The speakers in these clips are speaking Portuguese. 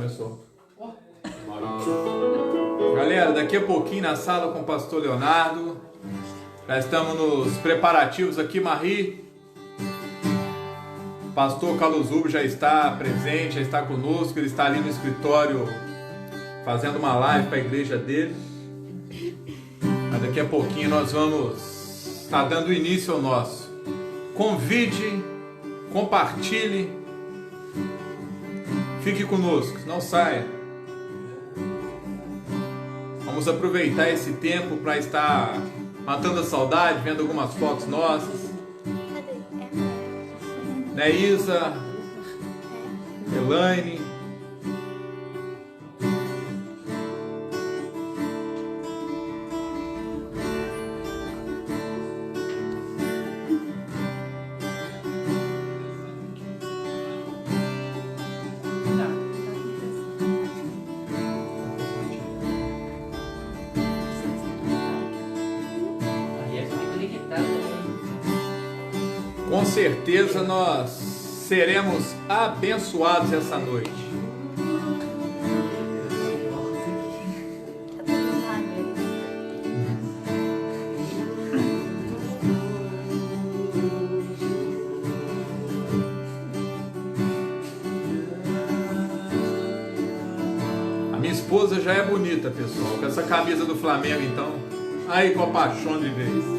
começou. Galera, daqui a pouquinho na sala com o pastor Leonardo. Já estamos nos preparativos aqui, Marie. Pastor Carlos Hugo já está presente, já está conosco. Ele está ali no escritório fazendo uma live para a igreja dele. Mas daqui a pouquinho nós vamos estar dando início ao nosso. Convide, compartilhe, fique conosco, não saia. Vamos aproveitar esse tempo para estar matando a saudade, vendo algumas fotos nossas. Né, Isa, Elaine. Com certeza nós seremos abençoados essa noite. A minha esposa já é bonita, pessoal, com essa camisa do Flamengo, então. Aí com a paixão de vez.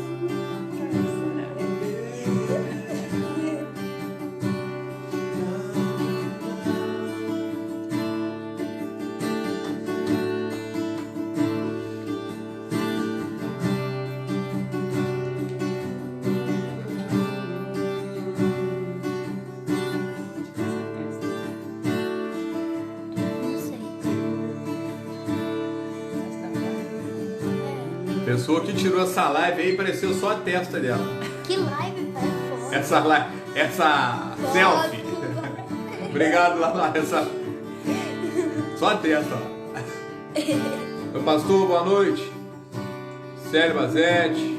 Pessoa que tirou essa live aí, pareceu só a testa dela. Que live, pai? Essa selfie. Obrigado, essa. Só a testa. Meu pastor, boa noite. Célio Bazete.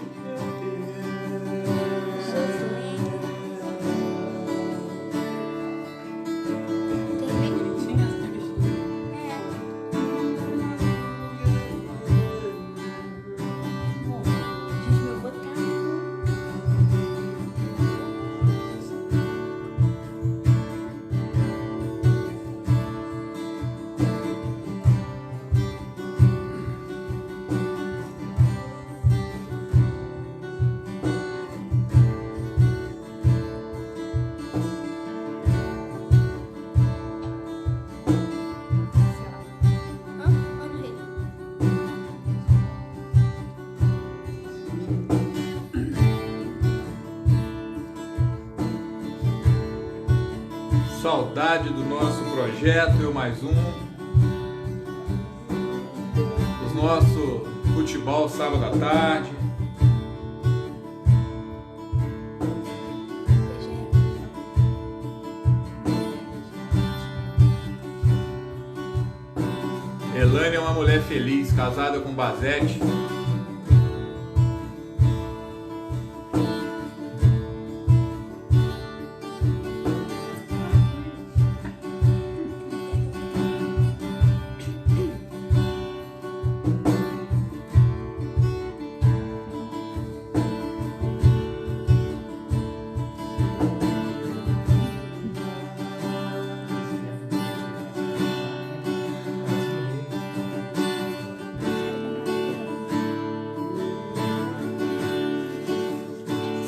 Saudade do nosso projeto, eu mais um. Do nosso futebol sábado à tarde. Elaine é uma mulher feliz, casada com Bazete.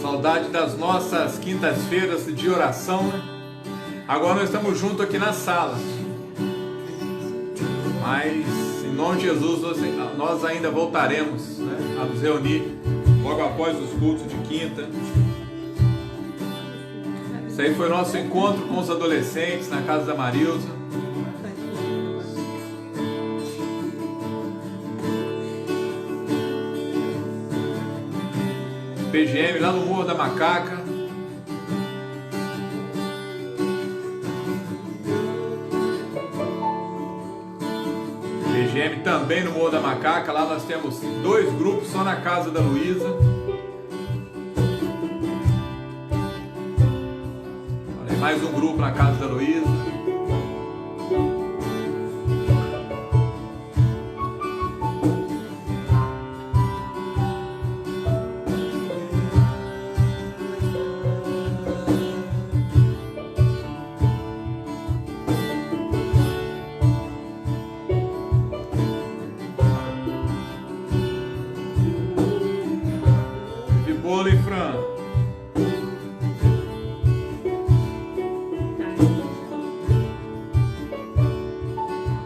Saudade das nossas quintas-feiras de oração, né? Agora nós estamos juntos aqui na sala. Mas, em nome de Jesus, nós ainda voltaremos, né, a nos reunir logo após os cultos de quinta. Isso aí foi nosso encontro com os adolescentes na casa da Marilza. PGM lá no Morro da Macaca. PGM também no Morro da Macaca. Lá nós temos 2 grupos só na casa da Luísa. Mais um grupo na casa da Luísa.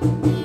Emocionante.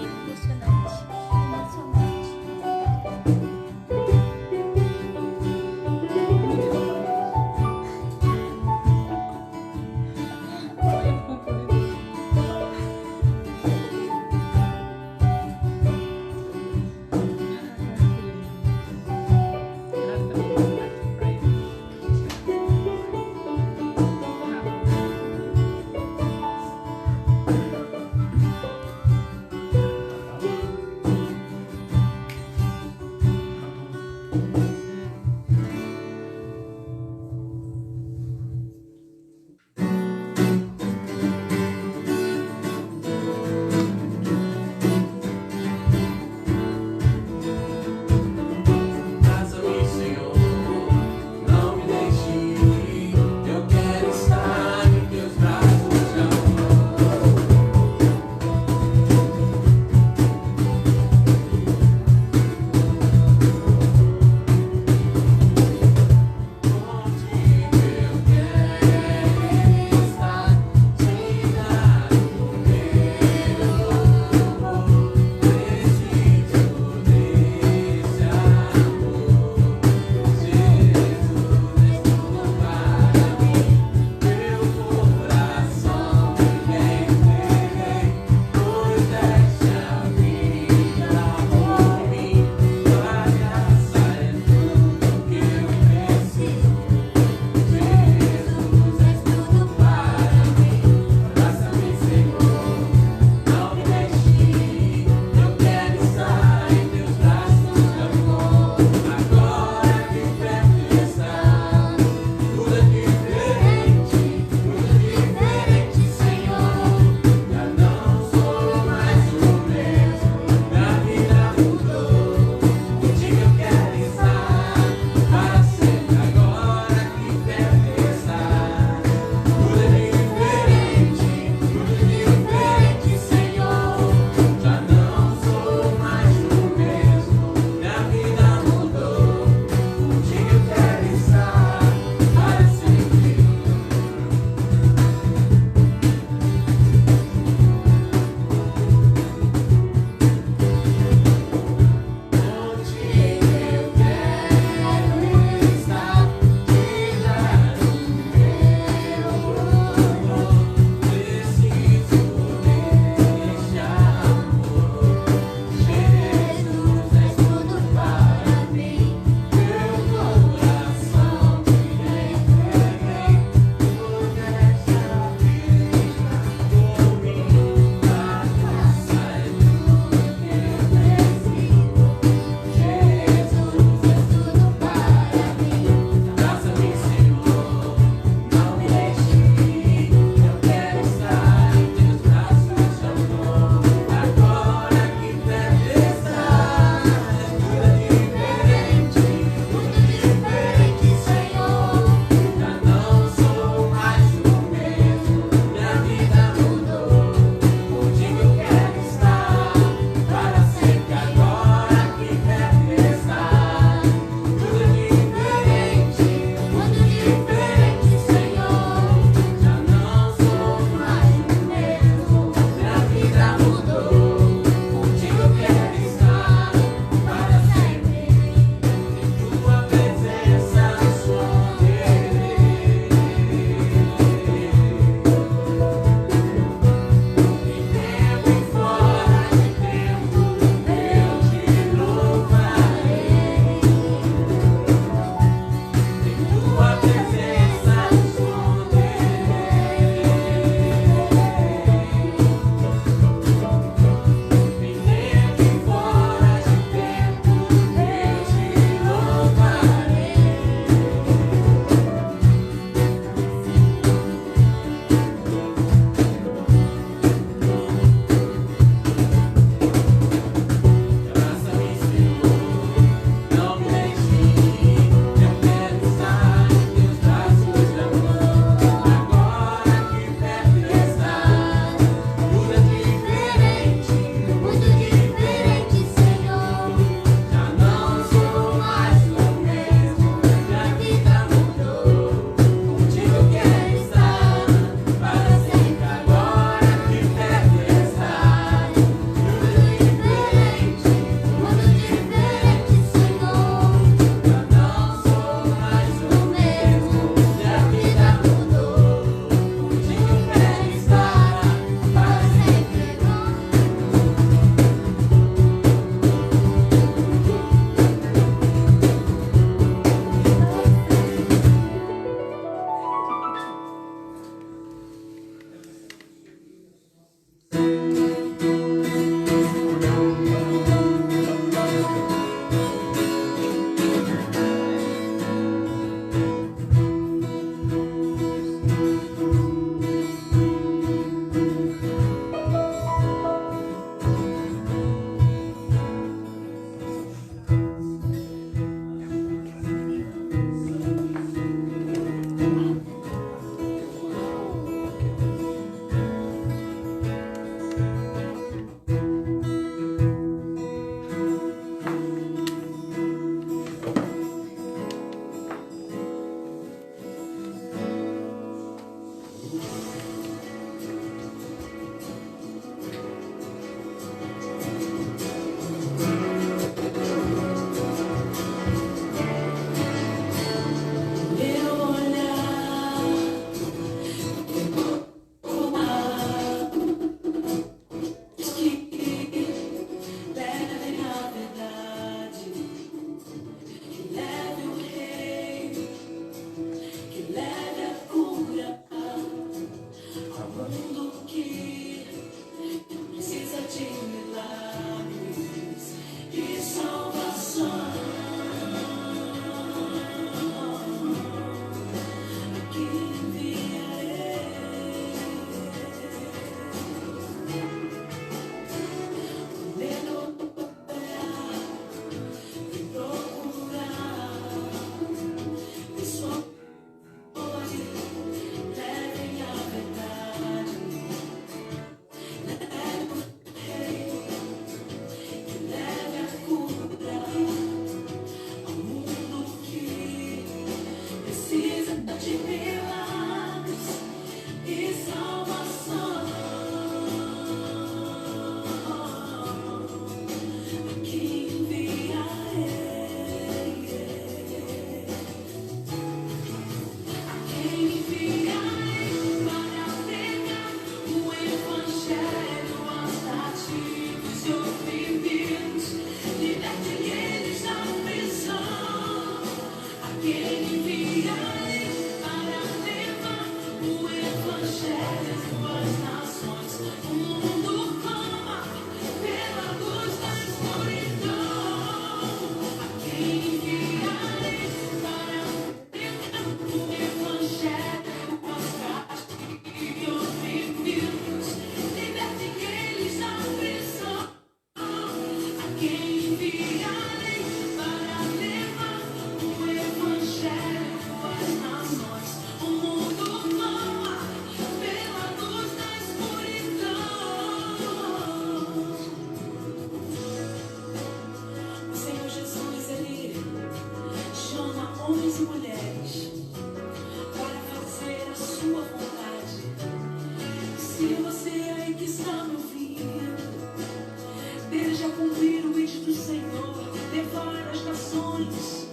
Deseja cumprir o ide do Senhor, levar as nações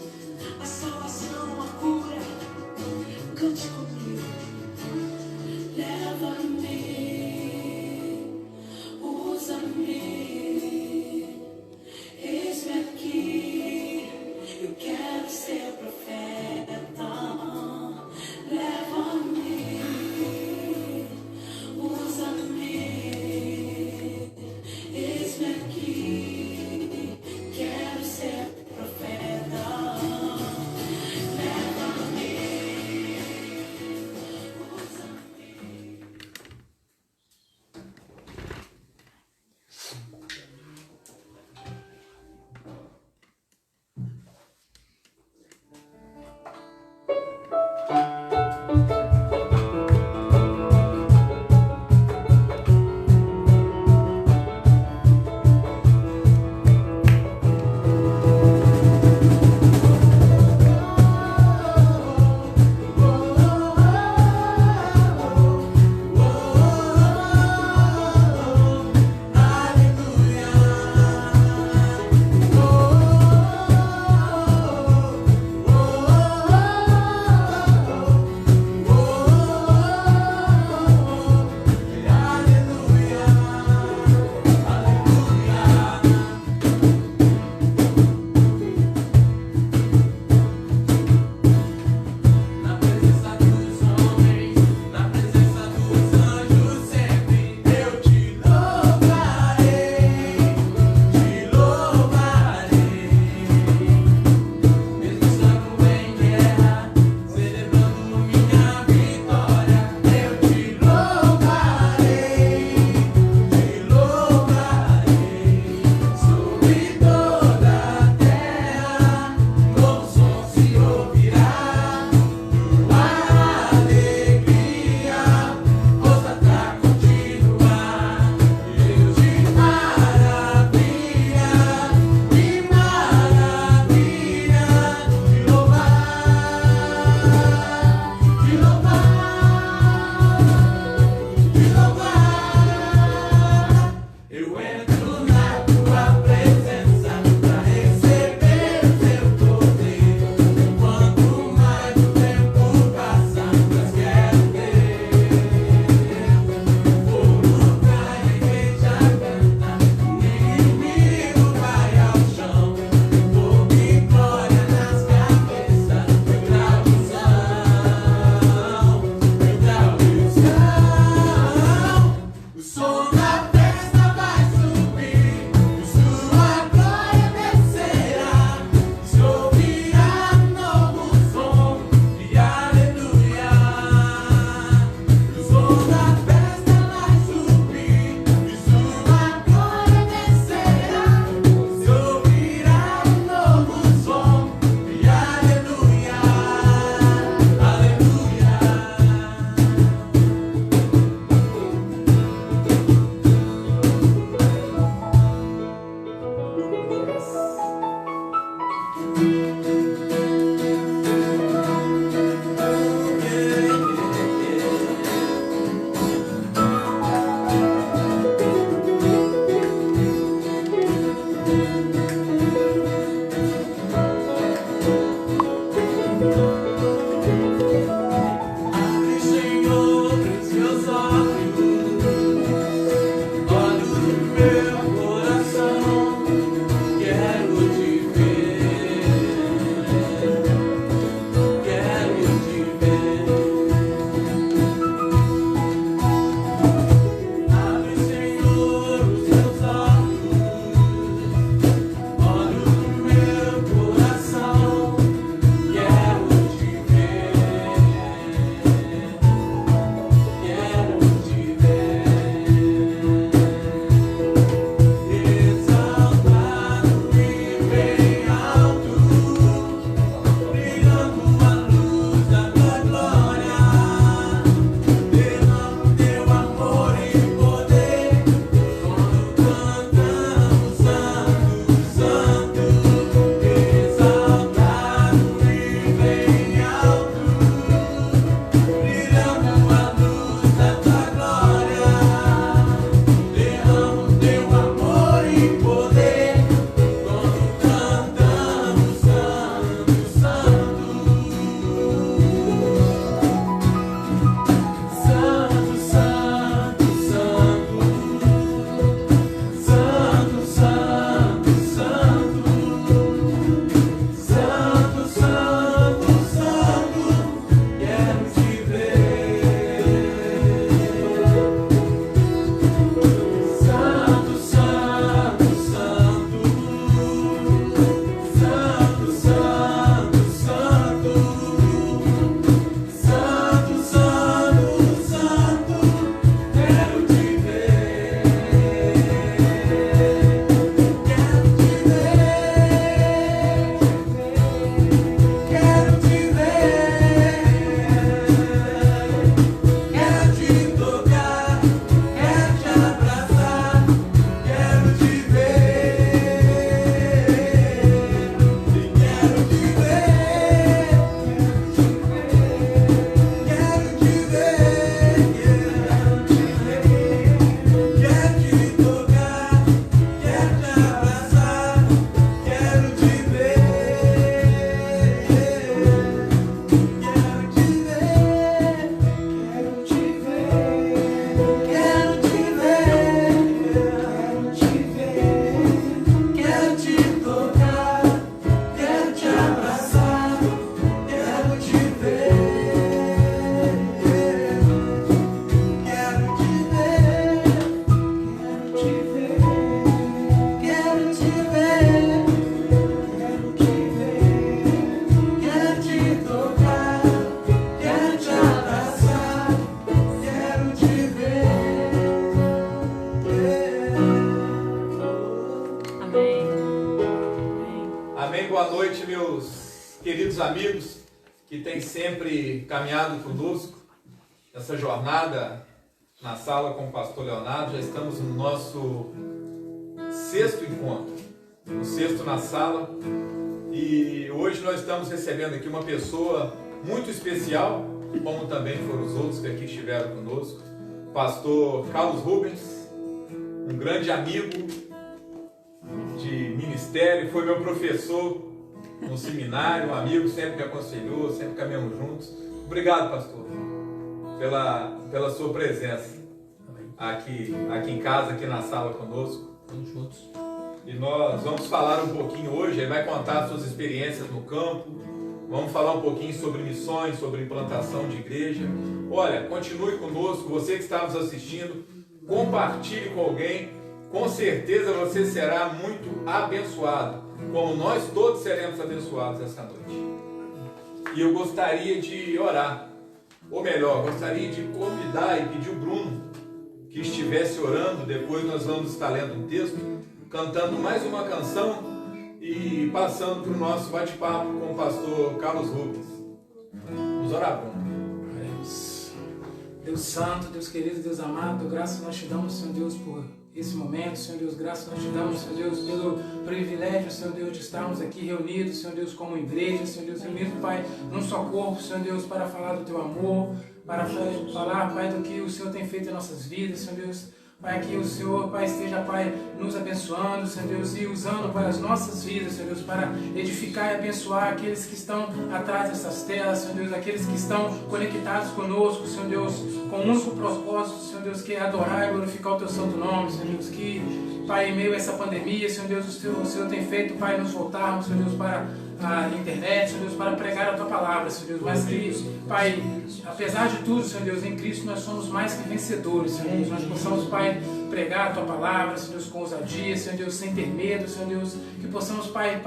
a salvação, a cura. Cante comigo. Leva-me, usa-me, eis-me aqui, eu quero ser profeta. Leva-me, usa-me, eis-me aqui, quero ser profeta. Leva-me. boa noite, meus queridos amigos que têm sempre caminhado conosco nessa jornada na sala com o pastor Leonardo. Já estamos no nosso 6º encontro, o 6º na sala, e hoje nós estamos recebendo aqui uma pessoa muito especial, como também foram os outros que aqui estiveram conosco, pastor Carlos Rubens, um grande amigo de ministério, foi meu professor no seminário, um amigo, sempre me aconselhou, sempre caminhamos juntos. Obrigado, pastor, pela sua presença aqui em casa, aqui na sala conosco. Estamos juntos. E nós vamos falar um pouquinho hoje, ele vai contar suas experiências no campo, vamos falar um pouquinho sobre missões, sobre implantação de igreja. Olha, continue conosco, você que está nos assistindo, compartilhe com alguém, com certeza você será muito abençoado, como nós todos seremos abençoados essa noite. E eu gostaria de orar, ou melhor, gostaria de convidar e pedir o Bruno que estivesse orando. Depois nós vamos estar lendo um texto, cantando mais uma canção e passando para o nosso bate-papo com o pastor Carlos Rubens. Vamos orar, Bruno. Deus Santo, Deus querido, Deus amado, graças nós te damos, Senhor Deus, por esse momento, Senhor Deus, graças nós te damos, Senhor Deus, pelo privilégio, Senhor Deus, de estarmos aqui reunidos, Senhor Deus, como igreja, Senhor Deus, reunidos, Pai, num só corpo, Senhor Deus, para falar do Teu amor, para falar, Pai, do que o Senhor tem feito em nossas vidas, Senhor Deus. Pai, que o Senhor, Pai, esteja, Pai, nos abençoando, Senhor Deus, e usando para as nossas vidas, Senhor Deus, para edificar e abençoar aqueles que estão atrás dessas telas, Senhor Deus, aqueles que estão conectados conosco, Senhor Deus, com um único propósito, Senhor Deus, que é adorar e glorificar o Teu santo nome, Senhor Deus, que, Pai, em meio a essa pandemia, Senhor Deus, o Senhor tem feito, Pai, nos voltarmos, Senhor Deus, para a internet, Senhor Deus, para pregar a Tua palavra, Senhor Deus, mas que, Pai, apesar de tudo, Senhor Deus, em Cristo nós somos mais que vencedores, Senhor Deus, nós possamos, Pai, pregar a Tua palavra, Senhor Deus, com ousadia, Senhor Deus, sem ter medo, Senhor Deus, que possamos, Pai,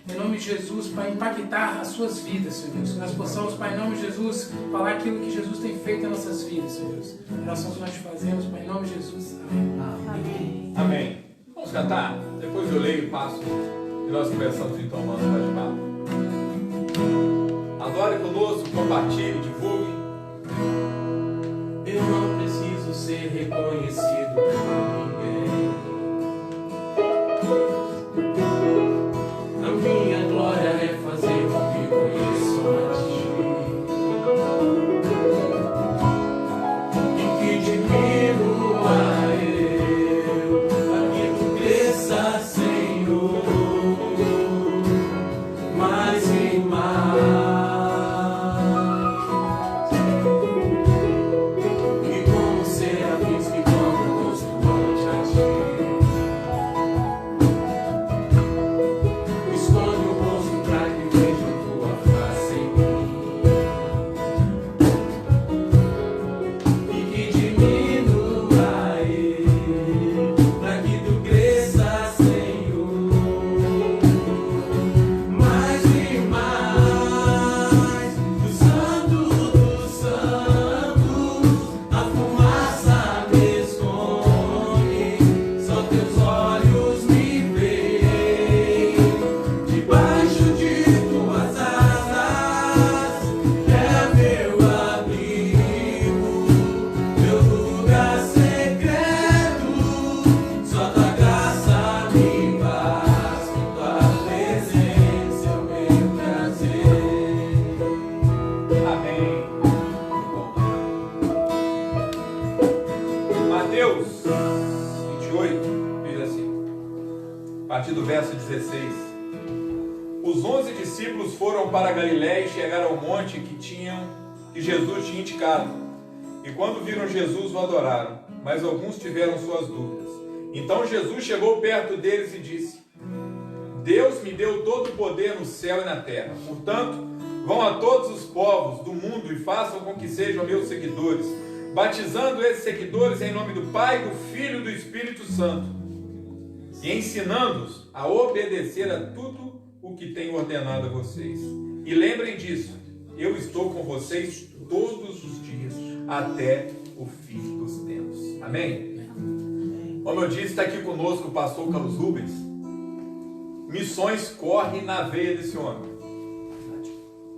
em nome de Jesus, Pai, impactar as suas vidas, Senhor Deus, que nós possamos, Pai, em nome de Jesus, falar aquilo que Jesus tem feito em nossas vidas, Senhor Deus, orações que nós te fazemos, Pai, em nome de Jesus, amém. Amém. Vamos cantar? Depois eu leio e passo e nós começamos então o nosso bate-papo. Adore conosco, compartilhe, divulgue. Eu não preciso ser reconhecido por ninguém. A minha glória é fazer com que conheçam a Ti, e que diminua eu, para que Tu cresça, Senhor, mais e mais. Do verso 16. Os 11 discípulos foram para a Galiléia e chegaram ao monte que Jesus tinha indicado. E quando viram Jesus, o adoraram, mas alguns tiveram suas dúvidas. Então Jesus chegou perto deles e disse: Deus me deu todo o poder no céu e na terra. Portanto, vão a todos os povos do mundo e façam com que sejam meus seguidores, batizando esses seguidores em nome do Pai, do Filho e do Espírito Santo, e ensinando-os a obedecer a tudo o que tenho ordenado a vocês. E lembrem disso, eu estou com vocês todos os dias, até o fim dos tempos. Amém? Como eu disse, está aqui conosco o pastor Carlos Rubens, missões corre na veia desse homem.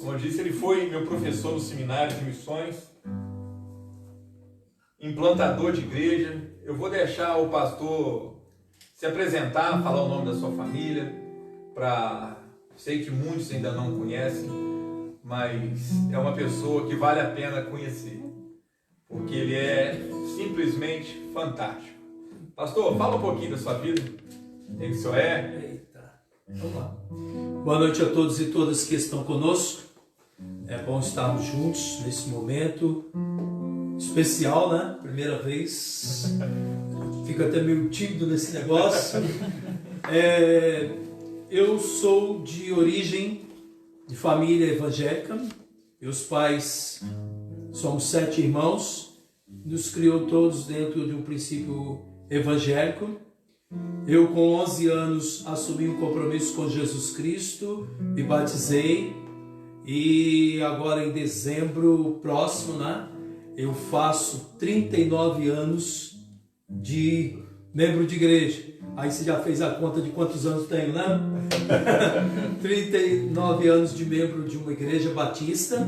Como eu disse, ele foi meu professor no seminário de missões, implantador de igreja. Eu vou deixar o pastor se apresentar, falar o nome da sua família, sei que muitos ainda não conhecem, mas é uma pessoa que vale a pena conhecer, porque ele é simplesmente fantástico. Pastor, fala um pouquinho da sua vida, quem o senhor é. Eita, vamos lá. Boa noite a todos e todas que estão conosco. É bom estarmos juntos nesse momento especial, né? Primeira vez. Fico até meio tímido nesse negócio. Eu sou de origem de família evangélica. Meus pais somos 7 irmãos. Nos criou todos dentro de um princípio evangélico. Eu, com 11 anos, assumi um compromisso com Jesus Cristo, me batizei. E agora em dezembro próximo, né, eu faço 39 anos de membro de igreja. Aí você já fez a conta de quantos anos tenho, né? 39 anos de membro de uma igreja batista.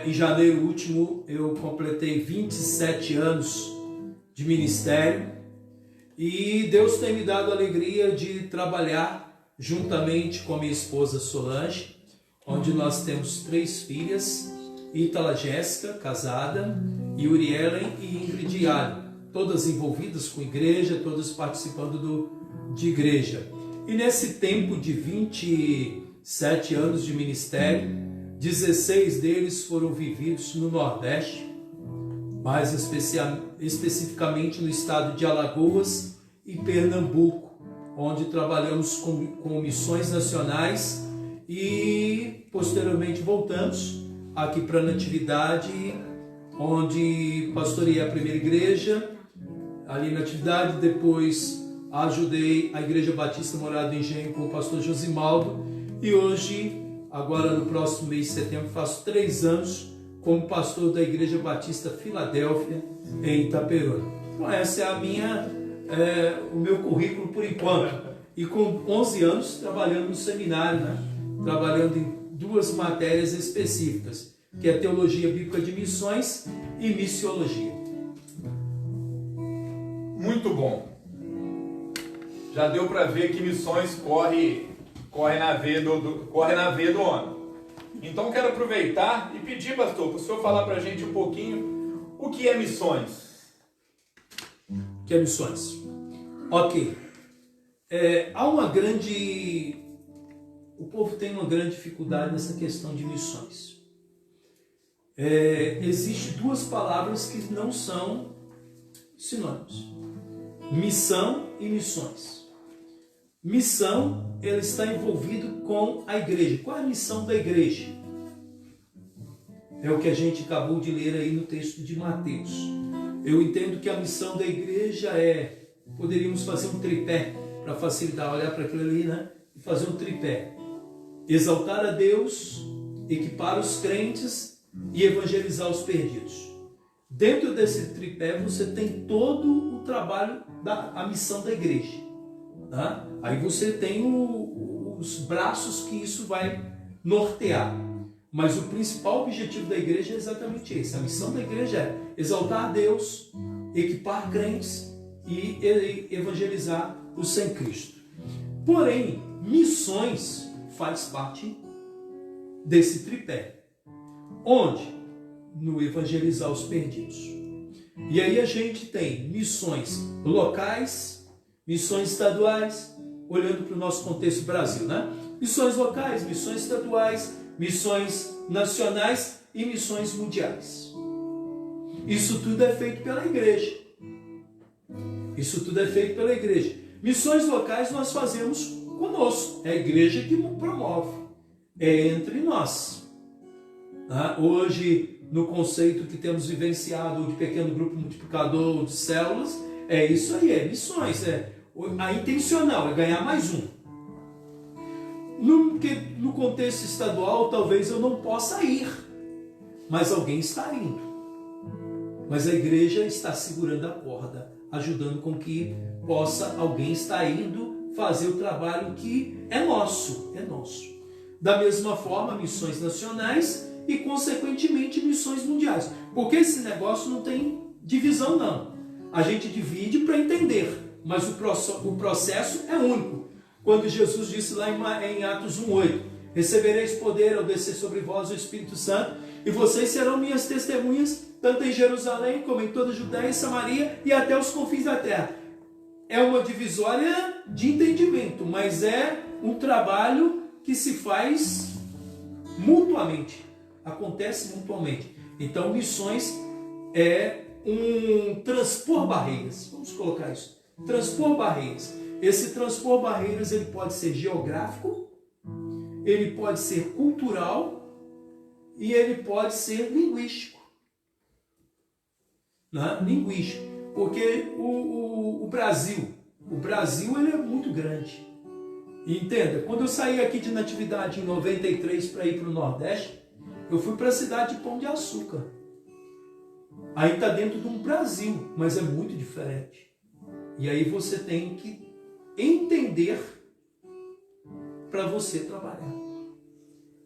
Em janeiro último eu completei 27 anos de ministério. E Deus tem me dado a alegria de trabalhar juntamente com minha esposa Solange, onde nós temos 3 filhas, Ítala Jéssica, casada, e Uriellen e Ingrid Ali, todas envolvidas com igreja, todas participando de igreja. E nesse tempo de 27 anos de ministério, 16 deles foram vividos no Nordeste, mais especificamente no estado de Alagoas e Pernambuco, onde trabalhamos com missões nacionais. E posteriormente voltamos aqui para a Natividade, onde pastoreei a primeira igreja ali na Natividade. Depois ajudei a Igreja Batista Morada do Engenho com o pastor Josimaldo, e hoje, agora no próximo mês de setembro, faço 3 anos como pastor da Igreja Batista Filadélfia em Itaperuna. Então essa é o meu currículo por enquanto, e com 11 anos trabalhando no seminário, né? Trabalhando em 2 matérias específicas, que é Teologia Bíblica de Missões e Missiologia. Muito bom. Já deu para ver que missões corre na veia do homem. Então quero aproveitar e pedir, pastor, para o senhor falar para a gente um pouquinho o que é missões. O que é missões? Ok. O povo tem uma grande dificuldade nessa questão de missões. Existem 2 palavras que não são sinônimos: missão e missões. Missão, ela está envolvido com a igreja. Qual é a missão da igreja? É o que a gente acabou de ler aí no texto de Mateus. Eu entendo que a missão da igreja poderíamos fazer um tripé, para facilitar, olhar para aquilo ali, né? E fazer um tripé: exaltar a Deus, equipar os crentes e evangelizar os perdidos. Dentro desse tripé você tem todo o trabalho a missão da igreja, tá? Aí você tem os braços que isso vai nortear. Mas o principal objetivo da igreja é exatamente esse. A missão da igreja é exaltar a Deus, equipar crentes e evangelizar os sem Cristo. Porém, missões faz parte desse tripé. Onde? No evangelizar os perdidos. E aí a gente tem missões locais, missões estaduais, olhando para o nosso contexto Brasil, né? Missões locais, missões estaduais, missões nacionais e missões mundiais. Isso tudo é feito pela igreja. Isso tudo é feito pela igreja. Missões locais nós fazemos conosco. É a igreja que promove. É entre nós. Hoje, no conceito que temos vivenciado de pequeno grupo multiplicador de células, é isso aí, é missões. A intencional é ganhar mais um. No contexto estadual, talvez eu não possa ir, mas alguém está indo. Mas a igreja está segurando a corda, ajudando com que alguém está indo fazer o trabalho que é nosso, Da mesma forma, missões nacionais e, consequentemente, missões mundiais. Porque esse negócio não tem divisão, não. A gente divide para entender, mas o processo é único. Quando Jesus disse lá em Atos 1:8, recebereis poder ao descer sobre vós o Espírito Santo, e vocês serão minhas testemunhas, tanto em Jerusalém como em toda a Judéia e Samaria e até os confins da terra. É uma divisória de entendimento, mas é um trabalho que se faz mutuamente, acontece mutuamente. Então, missões é um transpor barreiras, vamos colocar isso, transpor barreiras. Esse transpor barreiras ele pode ser geográfico, ele pode ser cultural e ele pode ser linguístico. Né? Linguístico, porque o Brasil ele é muito grande. E entenda, quando eu saí aqui de Natividade em 93 para ir para o Nordeste, eu fui para a cidade de Pão de Açúcar. Aí está dentro de um Brasil, mas é muito diferente. E aí você tem que entender para você trabalhar.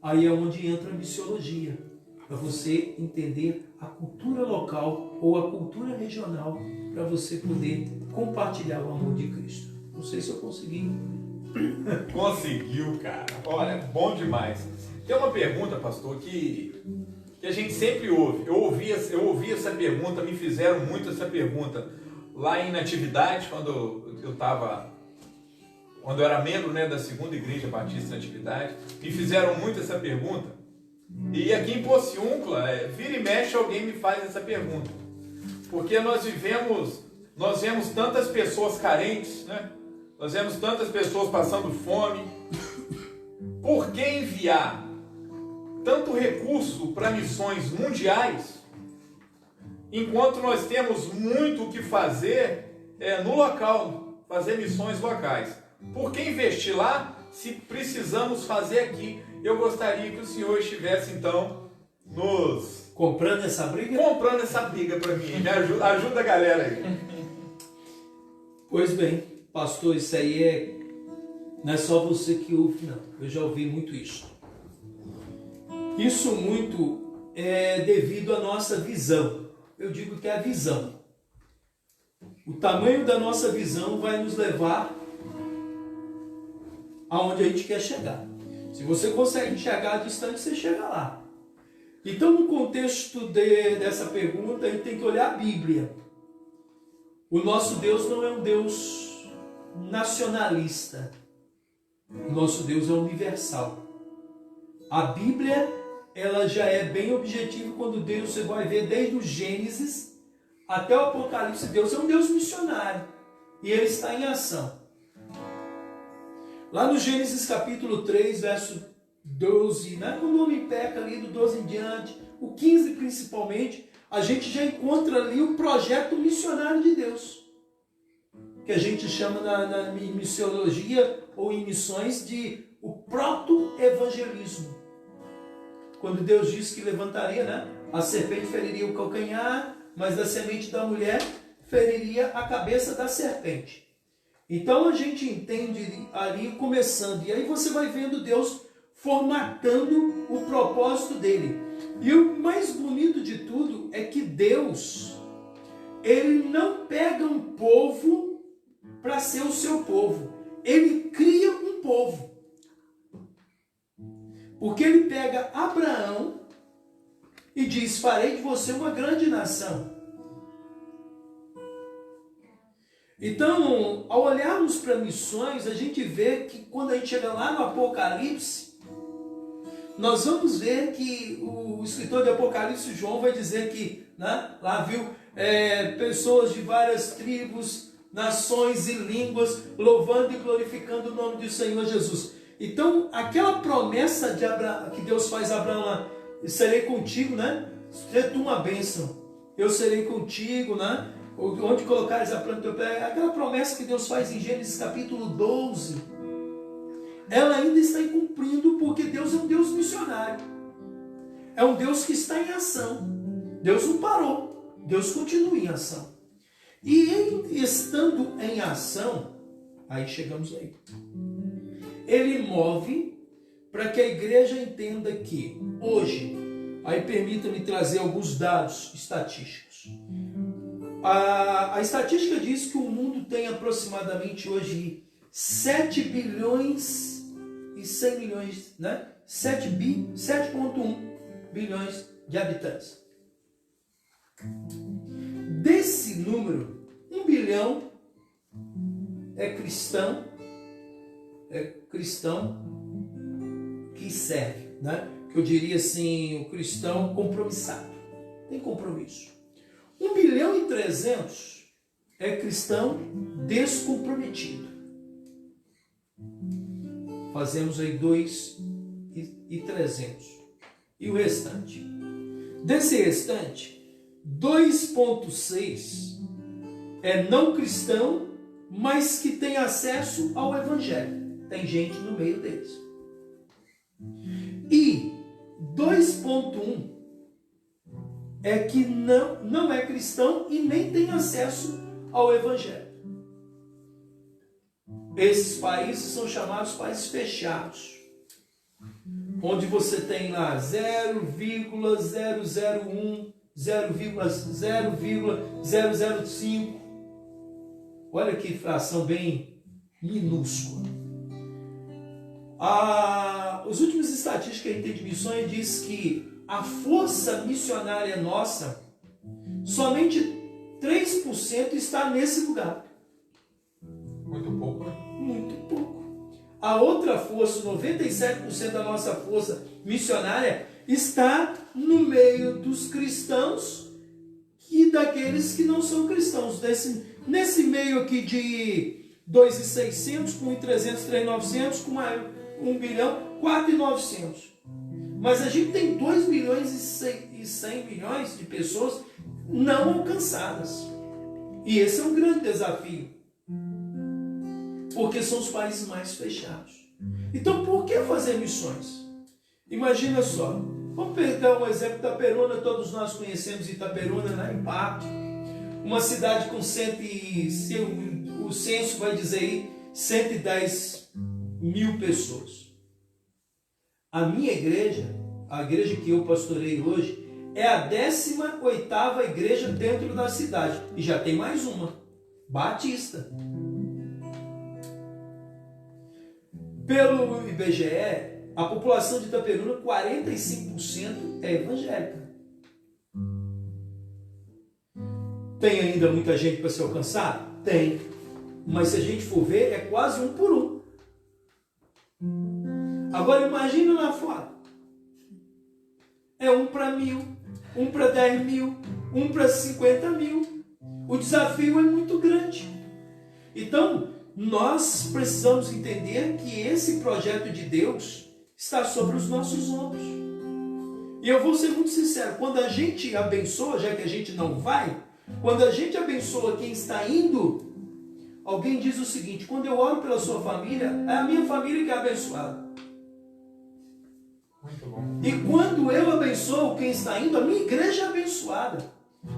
Aí é onde entra a missiologia, para você entender a cultura local ou a cultura regional, para você poder compartilhar o amor de Cristo. Não sei se eu consegui. Conseguiu, cara. Olha, bom demais. Tem uma pergunta, pastor, que a gente sempre ouve. Eu ouvi essa pergunta, me fizeram muito essa pergunta lá em Natividade, quando eu era membro, né, da segunda igreja batista Natividade, me fizeram muito essa pergunta. E aqui em Pociúncula, vira e mexe alguém me faz essa pergunta. Porque nós vemos tantas pessoas carentes, né? Nós vemos tantas pessoas passando fome. Por que enviar tanto recurso para missões mundiais, enquanto nós temos muito o que fazer no local, fazer missões locais? Por que investir lá se precisamos fazer aqui? Eu gostaria que o senhor estivesse, então, nos... Comprando essa briga? Comprando essa briga para mim. Me ajuda a galera aí. Pois bem, pastor, isso aí não é só você que ouve, não. Eu já ouvi muito isso. Isso muito é devido à nossa visão. Eu digo que é a visão. O tamanho da nossa visão vai nos levar aonde a gente quer chegar. Se você consegue enxergar distante, você chega lá. Então, no contexto dessa pergunta, a gente tem que olhar a Bíblia. O nosso Deus não é um Deus nacionalista. O nosso Deus é universal. A Bíblia, ela já é bem objetiva quando Deus, você vai ver desde o Gênesis até o Apocalipse, Deus é um Deus missionário. E Ele está em ação. Lá no Gênesis capítulo 3, verso 12, né? Quando o homem peca ali do 12 em diante, o 15 principalmente, a gente já encontra ali o projeto missionário de Deus, que a gente chama na missiologia ou em missões de o proto-evangelismo. Quando Deus disse que levantaria, né? A serpente feriria o calcanhar, mas da semente da mulher feriria a cabeça da serpente. Então a gente entende ali começando, e aí você vai vendo Deus formatando o propósito dele. E o mais bonito de tudo é que Deus, ele não pega um povo para ser o seu povo. Ele cria um povo. Porque ele pega Abraão e diz, farei de você uma grande nação. Então, ao olharmos para missões, a gente vê que quando a gente chega lá no Apocalipse, nós vamos ver que o escritor de Apocalipse, João, vai dizer que, né, lá viu pessoas de várias tribos, nações e línguas, louvando e glorificando o nome do Senhor Jesus. Então, aquela promessa de Abraão, que Deus faz a Abraão lá, serei contigo, né? Ser tu uma bênção, eu serei contigo, né? Onde colocares a planta do teu pé, aquela promessa que Deus faz em Gênesis capítulo 12, ela ainda está cumprindo, porque Deus é um Deus missionário. É um Deus que está em ação. Deus não parou, Deus continua em ação. E estando em ação, Aí chegamos aí. Ele move para que a igreja entenda que hoje, aí permita-me trazer alguns dados estatísticos. A estatística diz que o mundo tem aproximadamente hoje 7 bilhões e 100 milhões, né? 7,1 bilhões de habitantes. Desse número, 1 bilhão é cristão que serve, né? Que eu diria assim, o cristão compromissado, tem compromisso. 1 bilhão e 300 é cristão descomprometido. Fazemos aí 2 e 300. E o restante? Desse restante, 2,6 é não cristão, mas que tem acesso ao evangelho. Tem gente no meio deles. E 2,1 é que não é cristão e nem tem acesso ao evangelho. Esses países são chamados países fechados, onde você tem lá 0,001, 0,005. Olha que fração bem minúscula. Os últimos estatísticas que a gente tem de missões diz que a força missionária nossa, somente 3% está nesse lugar. Muito pouco, né? Muito pouco. A outra força, 97% da nossa força missionária, está no meio dos cristãos e daqueles que não são cristãos. Nesse meio aqui de 2,600, com 1,300, 3,900, com 1 bilhão, 4,900. Mas a gente tem 2 milhões e 100 milhões de pessoas não alcançadas. E esse é um grande desafio. Porque são os países mais fechados. Então, por que fazer missões? Imagina só. Vamos pegar um exemplo de Itaperuna. Todos nós conhecemos Itaperuna, né? Impacto. Uma cidade com o censo vai dizer aí 110 mil pessoas. A minha igreja, a igreja que eu pastorei hoje, é a 18ª igreja dentro da cidade. E já tem mais uma, Batista. Pelo IBGE, a população de Itaperuna, 45% é evangélica. Tem ainda muita gente para ser alcançada? Tem. Mas se a gente for ver, é quase 1 por 1. Agora imagina lá fora. É 1 para 1.000, 1 para 10 mil, 1 para 50 mil. O desafio é muito grande. Então, nós precisamos entender que esse projeto de Deus está sobre os nossos ombros. E eu vou ser muito sincero, quando a gente abençoa, já que a gente não vai, quando a gente abençoa quem está indo, alguém diz o seguinte: quando eu oro pela sua família, é a minha família que é abençoada. Muito bom. E quando eu abençoo quem está indo, a minha igreja é abençoada.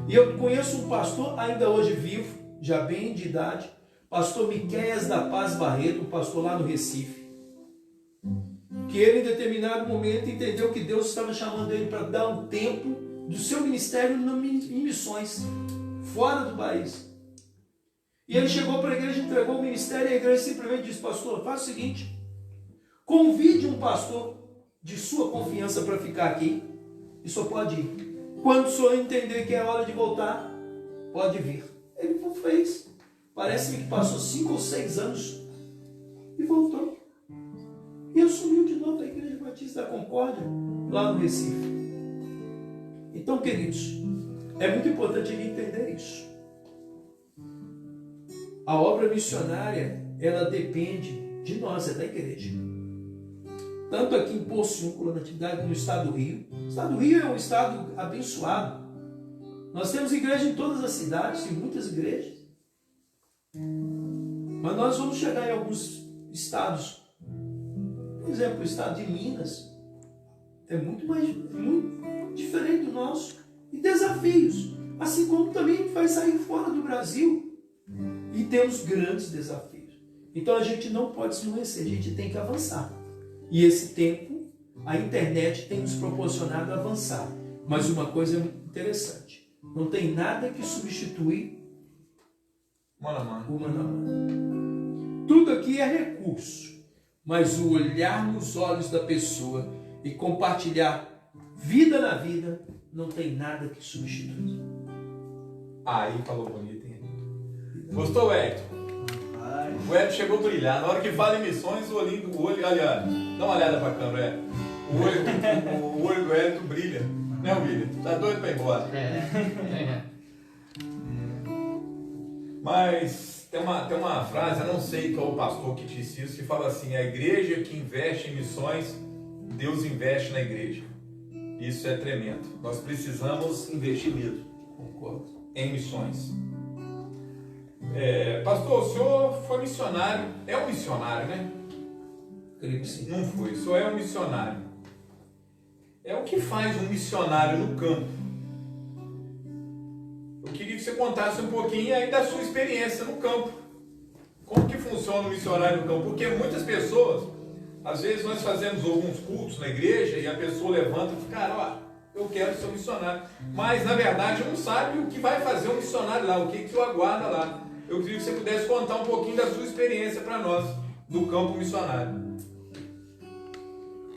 E eu conheço um pastor, ainda hoje vivo, já bem de idade, pastor Miqueias da Paz Barreto, um pastor lá no Recife, que ele em determinado momento entendeu que Deus estava chamando ele para dar um tempo do seu ministério em missões, fora do país. E ele chegou para a igreja, entregou o ministério, e a igreja simplesmente disse: pastor, faz o seguinte, convide um pastor de sua confiança para ficar aqui, e só pode ir. Quando o senhor entender que é hora de voltar, pode vir. Ele fez. Parece-me que passou 5 ou 6 anos e voltou. E assumiu de novo a Igreja Batista da Concórdia, lá no Recife. Então, queridos, é muito importante a gente entender isso. A obra missionária, ela depende de nós, é da igreja. Tanto aqui em Porciúncula, na atividade no estado do Rio. O estado do Rio é um estado abençoado. Nós temos igreja em todas as cidades, tem muitas igrejas. Mas nós vamos chegar em alguns estados. Por exemplo, o estado de Minas é muito diferente do nosso. E desafios. Assim como também vai sair fora do Brasil. E temos grandes desafios. Então a gente não pode esmorecer, a gente tem que avançar. E esse tempo, a internet tem nos proporcionado avançar. Mas uma coisa interessante, não tem nada que substitui Mano a mano. o mano a mano. Tudo aqui é recurso, mas o olhar nos olhos da pessoa e compartilhar vida na vida não tem nada que substitui. Aí falou bonito, hein? Gostou, Hector? O Hector chegou a brilhar. Na hora que fala em missões, o olho, olha, dá uma olhada pra câmera, Hector. O olho do Hector brilha. Né, William? Tá doido pra ir embora. Mas tem uma frase, eu não sei qual o pastor que disse isso, que fala assim: a igreja que investe em missões, Deus investe na igreja. Isso é tremendo. Nós precisamos investir mesmo. Concordo. Em missões. Pastor, o senhor foi missionário, é um missionário, né? Creio que sim. Não foi, o senhor é um missionário. É o que faz um missionário no campo. Eu queria que você contasse um pouquinho aí da sua experiência no campo. Como que funciona o missionário no campo? Porque muitas pessoas, às vezes nós fazemos alguns cultos na igreja e a pessoa levanta e fala: cara, eu quero ser um missionário. Mas, na verdade, não sabe o que vai fazer um missionário lá, o que o aguarda lá. Eu queria que você pudesse contar um pouquinho da sua experiência para nós, do campo missionário.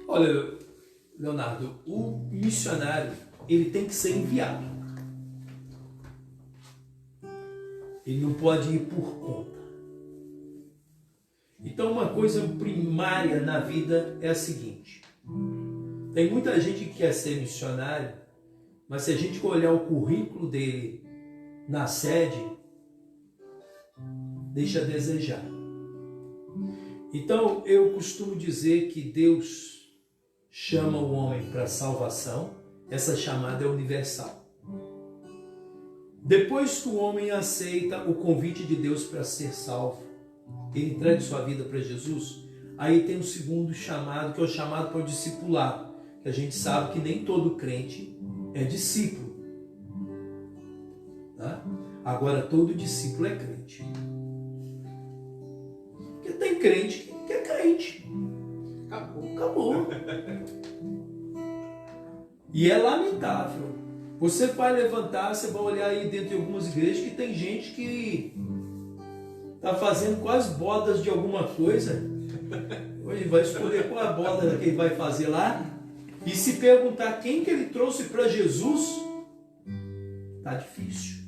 Olha, Leonardo, o missionário, ele tem que ser enviado. Ele não pode ir por conta. Então, uma coisa primária na vida é a seguinte: tem muita gente que quer ser missionário, mas se a gente olhar o currículo dele na sede, deixa a desejar. Então, eu costumo dizer que Deus chama o homem para a salvação. Essa chamada é universal. Depois que o homem aceita o convite de Deus para ser salvo, ele entrega sua vida para Jesus, aí tem o segundo chamado, que é o chamado para o discipulado, que a gente sabe que nem todo crente é discípulo. Tá? Agora, todo discípulo é crente. Porque tem crente que é crente. Acabou. E é lamentável. Você vai levantar, você vai olhar aí dentro de algumas igrejas que tem gente que está fazendo quase bodas de alguma coisa. Ele vai escolher qual a boda que ele vai fazer lá. E se perguntar quem que ele trouxe para Jesus, tá difícil.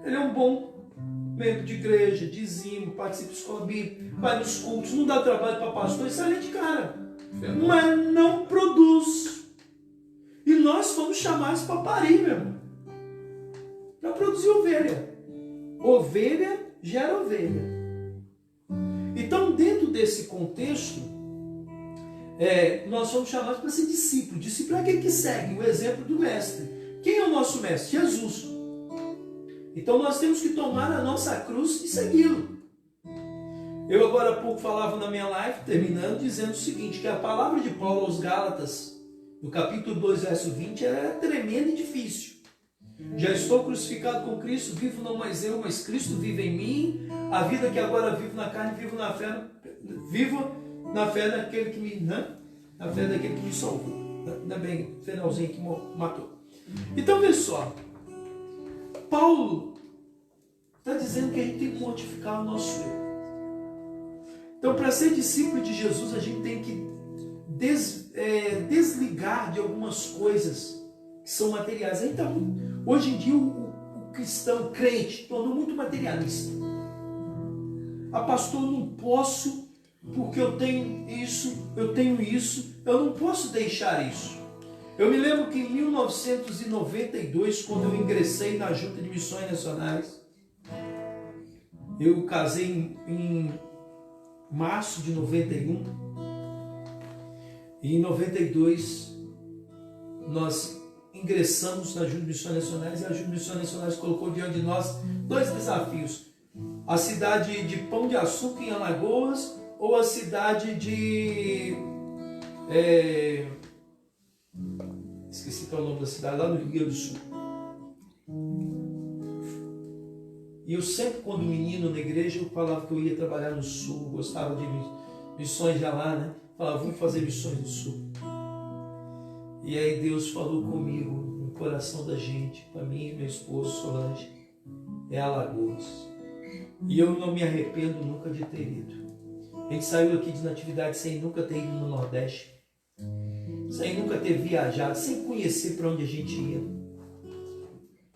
Ele é um bom membro de igreja, dizimo, participa de escola bíblica, vai nos cultos, não dá trabalho para pastor, excelente cara. Mas não produz. E nós fomos chamados para parir, meu irmão. Para produzir ovelha. Ovelha gera ovelha. Então, dentro desse contexto, nós somos chamados para ser discípulo. Discípulo é aquele que segue o exemplo do mestre. Quem é o nosso mestre? Jesus. Então, nós temos que tomar a nossa cruz e segui-lo. Eu agora há pouco falava na minha live, terminando, dizendo o seguinte, que a palavra de Paulo aos Gálatas, no capítulo 2, verso 20, é tremenda e difícil. Já estou crucificado com Cristo, vivo não mais eu, mas Cristo vive em mim. A vida que agora vivo na carne, vivo na fé daquele que me, na fé daquele que me salvou. Ainda bem, finalzinho que matou. Então, veja só. Paulo está dizendo que a gente tem que mortificar o nosso eu. Então, para ser discípulo de Jesus, a gente tem que desligar de algumas coisas que são materiais. Então, hoje em dia, o cristão, o crente, tornou muito materialista. Pastor, eu não posso, porque eu tenho isso, eu não posso deixar isso. Eu me lembro que em 1992, quando eu ingressei na Junta de Missões Nacionais, eu casei em março de 91, e em 92 nós ingressamos na Junta de Missões Nacionais, e a Junta de Missões Nacionais colocou diante de nós dois desafios: a cidade de Pão de Açúcar, em Alagoas, ou a cidade de esqueci qual é o nome da cidade, lá no Rio Grande do Sul. E eu sempre, quando menino na igreja, eu falava que eu ia trabalhar no Sul, gostava de missões já lá, né? Falava, vamos fazer missões no Sul. E aí Deus falou comigo, no coração da gente, para mim e meu esposo Solange, é Alagoas. E eu não me arrependo nunca de ter ido. A gente saiu aqui de Natividade sem nunca ter ido no Nordeste, sem nunca ter viajado, sem conhecer para onde a gente ia.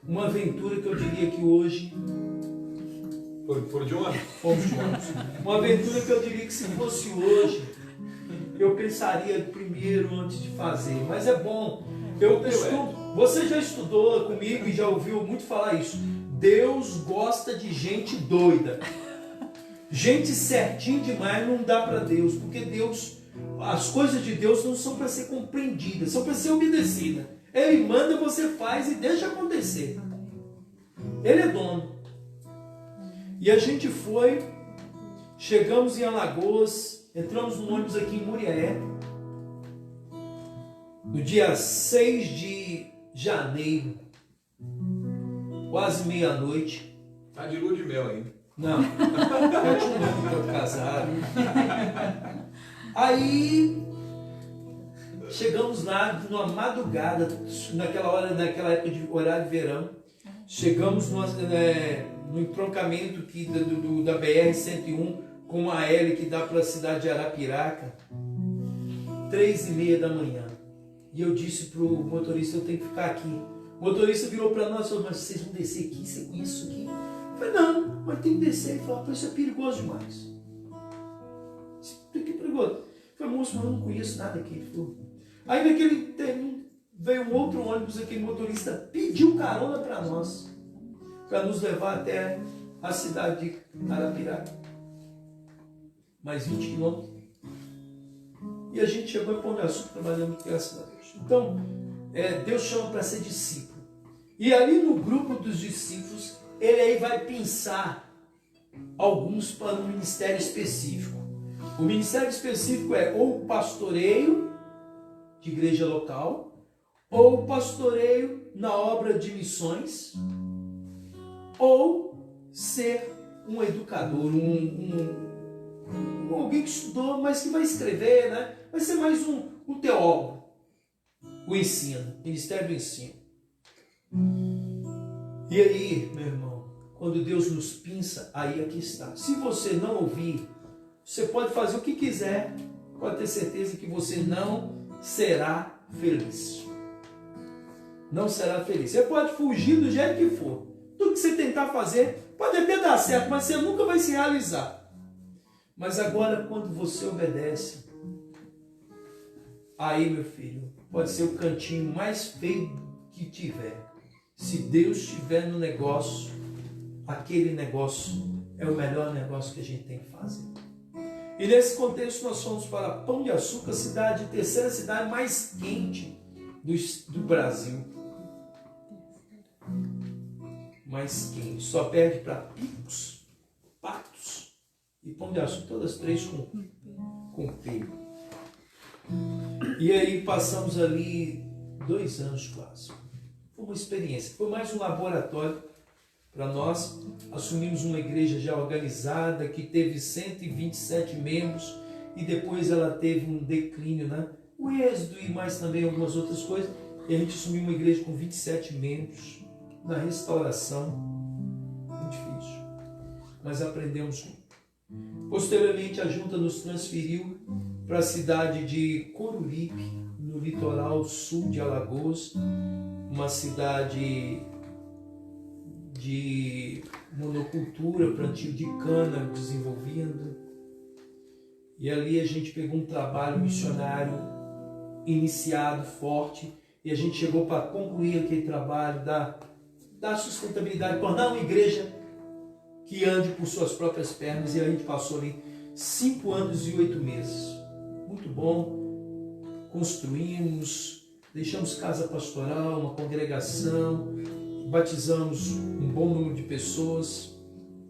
Uma aventura que eu diria que hoje... Por de ônibus? Fomos de ônibus. Uma aventura que eu diria que se fosse hoje, eu pensaria primeiro antes de fazer. Mas é bom. Você já estudou comigo e já ouviu muito falar isso. Deus gosta de gente doida. Gente certinho demais não dá para Deus. Porque Deus, as coisas de Deus não são para ser compreendidas, são para ser obedecidas. Ele manda, você faz e deixa acontecer. Ele é dono. E a gente foi, chegamos em Alagoas, entramos no ônibus aqui em Muriaé, no dia 6 de janeiro, quase meia-noite. Tá de lua de mel ainda. Não, já tinha um casado. Aí chegamos lá numa madrugada, naquela época de horário de verão, chegamos no entroncamento da BR-101 com a L que dá para a cidade de Arapiraca, 3h30 da manhã. E eu disse para o motorista, eu tenho que ficar aqui. O motorista virou para nós e falou, mas vocês vão descer aqui? Você conhece isso aqui? Eu falei, não, mas tem que descer. Ele falou, isso é perigoso demais. Isso aqui é perigoso. Eu falei, moço, mas eu não conheço nada aqui. Ele falou. Aí naquele tempo veio um outro ônibus, aquele motorista pediu carona para nós, para nos levar até a cidade de Arapiraca. Mais 20 quilômetros. E a gente chegou em Pão de Açúcar trabalhando, graças a Deus. Então, Deus chama para ser discípulo. E ali no grupo dos discípulos, ele aí vai pensar alguns para um ministério específico. O ministério específico é ou o pastoreio de igreja local, ou o pastoreio na obra de missões, ou ser um educador, alguém que estudou, mas que vai escrever, né? Vai ser mais um teólogo. O ensino, ministério do ensino. E aí, meu irmão, quando Deus nos pinça, aí aqui está. Se você não ouvir, você pode fazer o que quiser, pode ter certeza que você não será feliz. Não será feliz. Você pode fugir do jeito que for. Tudo que você tentar fazer pode até dar certo, mas você nunca vai se realizar. Mas agora, quando você obedece, aí, meu filho, pode ser o cantinho mais feio que tiver. Se Deus estiver no negócio, aquele negócio é o melhor negócio que a gente tem que fazer. E nesse contexto nós fomos para Pão de Açúcar, terceira cidade mais quente do Brasil. Mais quente. Só perde para Picos, Patos e Pão de Açúcar, todas três com P. E aí passamos ali 2 anos quase. Foi uma experiência, foi mais um laboratório para nós. Assumimos uma igreja já organizada, que teve 127 membros, e depois ela teve um declínio, né? O êxodo e mais também algumas outras coisas. E a gente assumiu uma igreja com 27 membros, na restauração. Muito difícil, mas aprendemos muito. Posteriormente a junta nos transferiu para a cidade de Coruripe, no litoral sul de Alagoas, uma cidade de monocultura, plantio de cana desenvolvendo. E ali a gente pegou um trabalho missionário iniciado, forte, e a gente chegou para concluir aquele trabalho da sustentabilidade, tornar uma igreja que ande por suas próprias pernas, e a gente passou ali 5 anos e 8 meses. Muito bom, construímos, deixamos casa pastoral, uma congregação, batizamos um bom número de pessoas,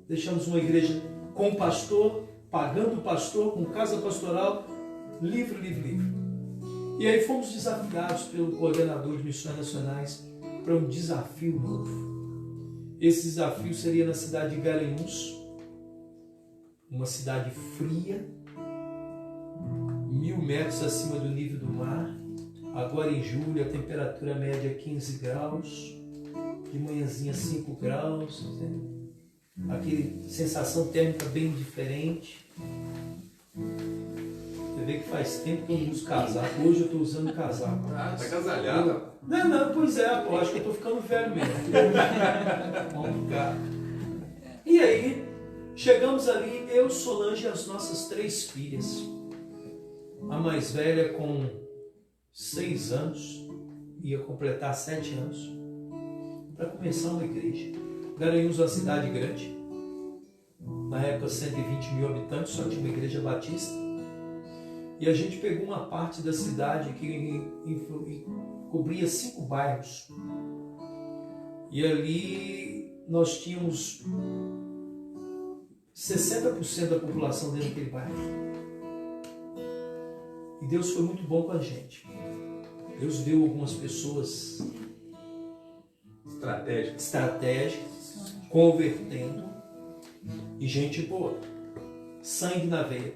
deixamos uma igreja com pastor, pagando o pastor, com casa pastoral, livre. E aí fomos desafiados pelo coordenador de missões nacionais para um desafio novo. Esse desafio seria na cidade de Garanhuns, uma cidade fria, 1000 metros acima do nível do mar. Agora em julho a temperatura média é 15 graus, de manhãzinha 5 graus, aquele sensação térmica bem diferente. Você vê que faz tempo que eu não uso casaco. Hoje eu estou usando casaco. Ah, tá casalhada. Não, pois é, pô, acho que eu estou ficando velho mesmo. Complicado. E aí, chegamos ali, eu, Solange e as nossas 3 filhas. A mais velha com 6 anos, ia completar 7 anos, para começar uma igreja. Garanhuns é uma cidade grande, na época 120 mil habitantes, só tinha uma igreja batista. E a gente pegou uma parte da cidade que cobria 5 bairros. E ali nós tínhamos 60% da população dentro daquele bairro. E Deus foi muito bom com a gente. Deus deu algumas pessoas estratégicas, convertendo, e gente boa, sangue na veia.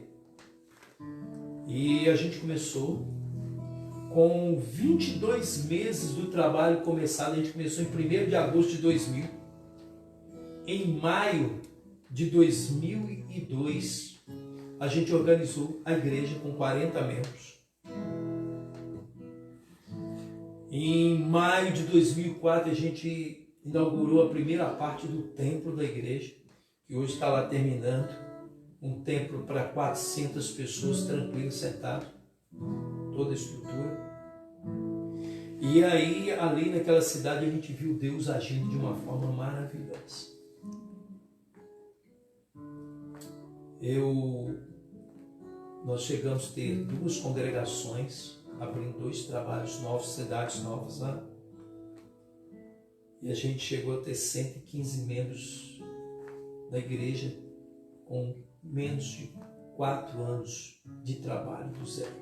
E a gente começou com 22 meses do trabalho começado. A gente começou em 1º de agosto de 2000. Em maio de 2002, a gente organizou a igreja com 40 membros. Em maio de 2004, a gente inaugurou a primeira parte do templo da igreja, que hoje está lá terminando. Um templo para 400 pessoas, tranquilo, sentado, toda a estrutura. E aí, ali naquela cidade, a gente viu Deus agindo de uma forma maravilhosa. Nós chegamos a ter 2 congregações, abrindo 2 trabalhos novos, cidades novas lá. E a gente chegou a ter 115 membros da igreja, com menos de 4 anos de trabalho do zero.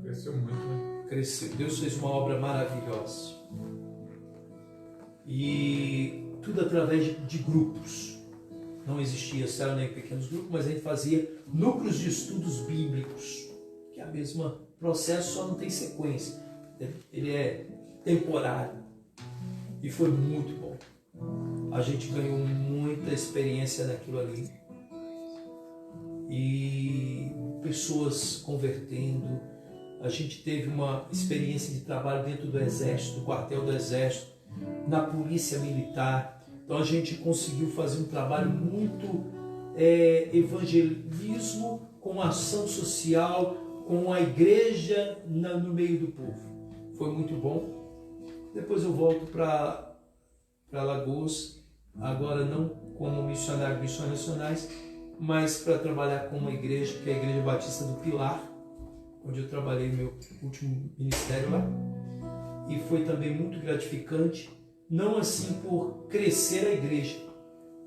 Cresceu muito, né? Cresceu. Deus fez uma obra maravilhosa. E tudo através de grupos. Não existia célula nem pequenos grupos, mas a gente fazia núcleos de estudos bíblicos, que é o mesmo processo, só não tem sequência. Ele é temporário. E foi muito bom. A gente ganhou muita experiência naquilo ali. E pessoas convertendo. A gente teve uma experiência de trabalho dentro do Exército, do quartel do Exército, na Polícia Militar. Então a gente conseguiu fazer um trabalho muito evangelismo com ação social, com a igreja no meio do povo. Foi muito bom. Depois eu volto para Alagoas, agora não como missionário de Missões Nacionais, mas para trabalhar com uma igreja, que é a Igreja Batista do Pilar, onde eu trabalhei meu último ministério lá. E foi também muito gratificante, não assim por crescer a igreja,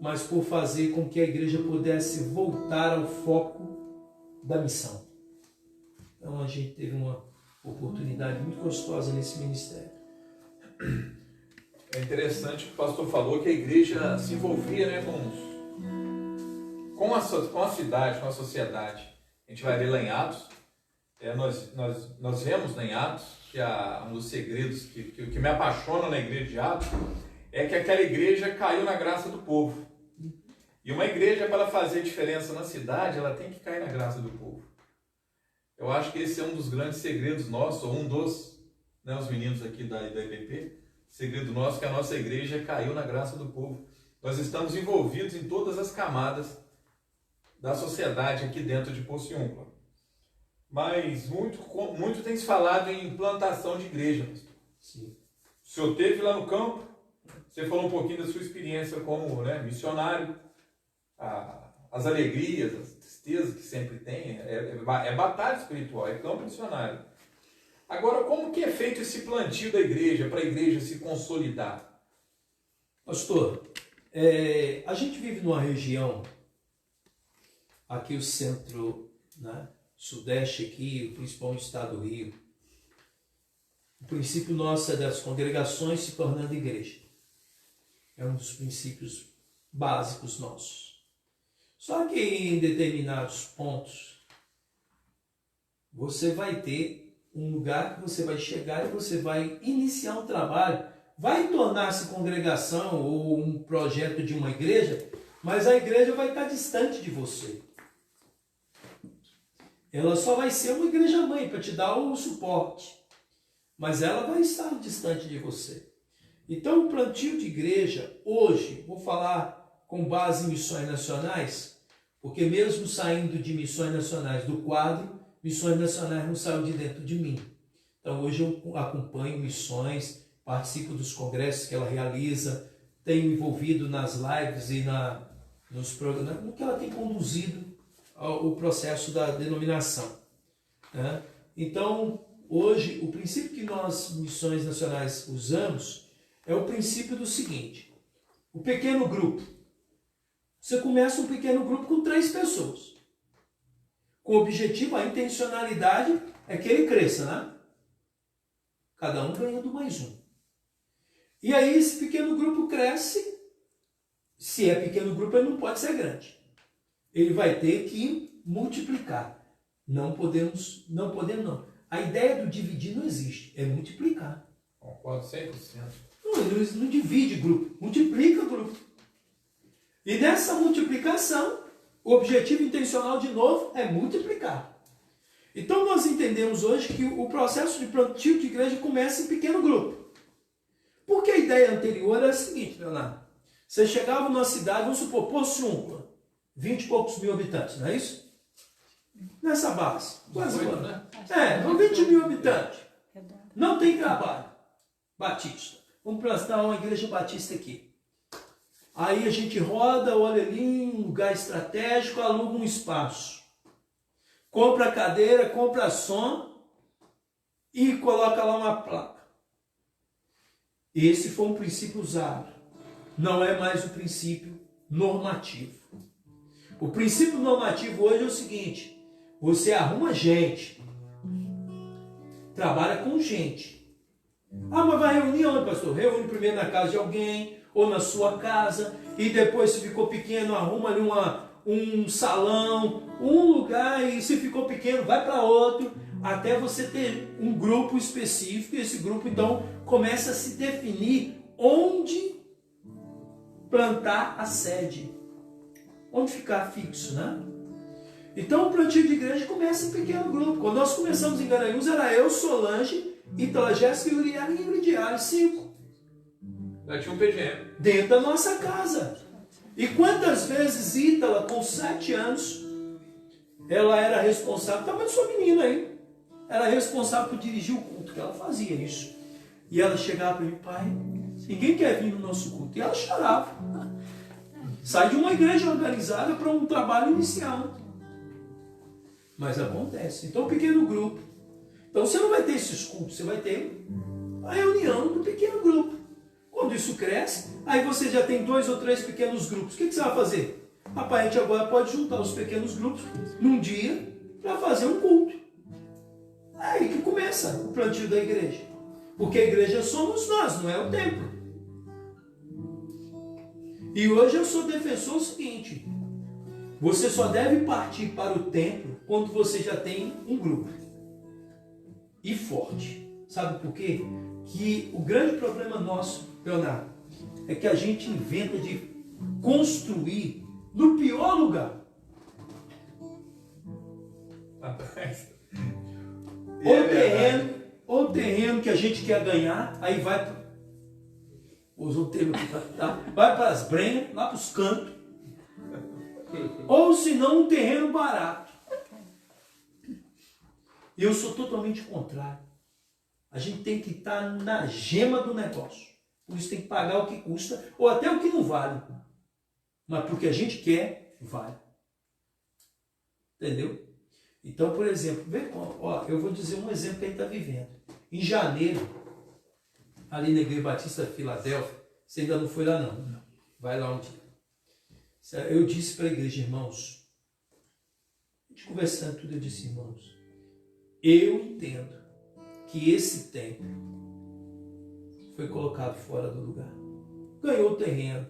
mas por fazer com que a igreja pudesse voltar ao foco da missão. Então a gente teve uma oportunidade muito gostosa nesse ministério. É interessante que o pastor falou que a igreja se envolvia, né, com a cidade, com a sociedade. A gente vai ver lá em Atos, nós vemos lá em Atos que um dos segredos que me apaixona na igreja de Atos é que aquela igreja caiu na graça do povo. E uma igreja, para fazer diferença na cidade, ela tem que cair na graça do povo. Eu acho que esse é um dos grandes segredos nossos, ou um dos, né, os meninos aqui da IBP, segredo nosso, que a nossa igreja caiu na graça do povo. Nós estamos envolvidos em todas as camadas da sociedade aqui dentro de Pociúncula. Mas muito tem se falado em plantação de igreja. Sim. O senhor esteve lá no campo, você falou um pouquinho da sua experiência como, né, missionário, as alegrias, as tristezas que sempre tem, é batalha espiritual, é campo missionário. Agora, como que é feito esse plantio da igreja, para a igreja se consolidar? Pastor, a gente vive numa região, aqui o centro, né, sudeste aqui, o principal estado do Rio. O princípio nosso é das congregações se tornando igreja. É um dos princípios básicos nossos. Só que em determinados pontos, você vai ter um lugar que você vai chegar e você vai iniciar um trabalho. Vai tornar-se congregação ou um projeto de uma igreja, mas a igreja vai estar distante de você. Ela só vai ser uma igreja mãe para te dar o suporte, mas ela vai estar distante de você. Então, o plantio de igreja, hoje, vou falar com base em missões nacionais, porque mesmo saindo de missões nacionais do quadro, missões nacionais não saiu de dentro de mim. Então, hoje eu acompanho missões, participo dos congressos que ela realiza, tenho envolvido nas lives e nos programas, no que ela tem conduzido o processo da denominação. Né? Então, hoje, o princípio que nós, missões nacionais, usamos é o princípio do seguinte: o pequeno grupo. Você começa um pequeno grupo com 3 pessoas. Com o objetivo, a intencionalidade é que ele cresça, né? Cada um ganhando mais um. E aí esse pequeno grupo cresce. Se é pequeno grupo, ele não pode ser grande. Ele vai ter que multiplicar. Não podemos não. A ideia do dividir não existe, é multiplicar. Concordo 100%. Não divide grupo, multiplica grupo. E nessa multiplicação, o objetivo intencional, de novo, é multiplicar. Então nós entendemos hoje que o processo de plantio de igreja começa em pequeno grupo. Porque a ideia anterior era a seguinte, Leonardo. Você chegava numa cidade, vamos supor, Poço 20 e poucos mil habitantes, não é isso? Nessa base. Quase quanto? Né? 20 mil habitantes. Não tem trabalho. Batista. Vamos plantar uma igreja batista aqui. Aí a gente roda, olha ali, um lugar estratégico, aluga um espaço. Compra cadeira, compra som e coloca lá uma placa. Esse foi um princípio usado. Não é mais o princípio normativo. O princípio normativo hoje é o seguinte: você arruma gente, trabalha com gente. Ah, mas vai reunir onde, pastor? Reúne primeiro na casa de alguém ou na sua casa, e depois, se ficou pequeno, arruma ali um salão, um lugar, e se ficou pequeno, vai para outro, até você ter um grupo específico. E esse grupo então começa a se definir onde plantar a sede, onde ficar fixo, né? Então o plantio de igreja começa em pequeno grupo. Quando nós começamos em Garanhuns, era eu, Solange, Ítala, Jéssica e Uriara e Ingridiário, 5. Já tinha um PGM. Dentro da nossa casa. E quantas vezes Ítala, com 7 anos, ela era responsável, também sua menina aí, era responsável por dirigir o culto, que ela fazia isso. E ela chegava para mim: pai, ninguém quer vir no nosso culto. E ela chorava. Sai de uma igreja organizada para um trabalho inicial. Mas acontece. Então, pequeno grupo. Então, você não vai ter esses cultos, você vai ter a reunião do pequeno grupo. Quando isso cresce, aí você já tem 2 ou 3 pequenos grupos. O que você vai fazer? Rapaz, a gente agora pode juntar os pequenos grupos num dia para fazer um culto. É aí que começa o plantio da igreja. Porque a igreja somos nós, não é o templo. E hoje eu sou defensor do seguinte: você só deve partir para o templo quando você já tem um grupo. E forte. Sabe por quê? Que o grande problema nosso, Leonardo, é que a gente inventa de construir no pior lugar. Ou terreno que a gente quer ganhar, aí vai, usa um termo aqui, tá? Vai para as brenhas, lá para os cantos. Ou se não, um terreno barato. E eu sou totalmente contrário. A gente tem que estar na gema do negócio. Por isso tem que pagar o que custa, ou até o que não vale. Mas porque a gente quer, vale. Entendeu? Então, por exemplo, eu vou dizer um exemplo que a gente está vivendo. Em janeiro, ali na Igreja Batista Filadélfia, você ainda não foi lá não. Vai lá um dia. Eu disse para a igreja: irmãos, a gente conversando tudo, eu disse: irmãos, eu entendo que esse templo foi colocado fora do lugar. ganhou o terreno.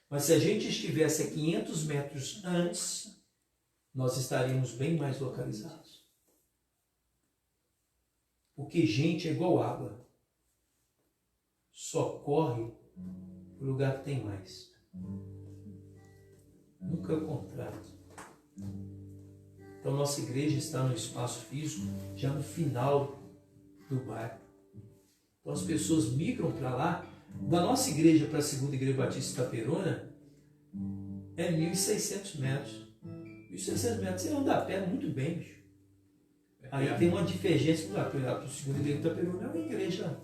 Mas se a gente estivesse a 500 metros antes, nós estaríamos bem mais localizados. Porque gente é igual água. Só corre para o lugar que tem mais. Nunca é o contrário. Então nossa igreja está no espaço físico, já no final do bairro. Então as pessoas migram para lá. Da nossa igreja para a segunda igreja Batista Itaperuna é 1.600 metros. 1.600 metros, você anda a pé muito bem, bicho. Aí tem uma divergência para a segunda igreja Itaperuna, é uma igreja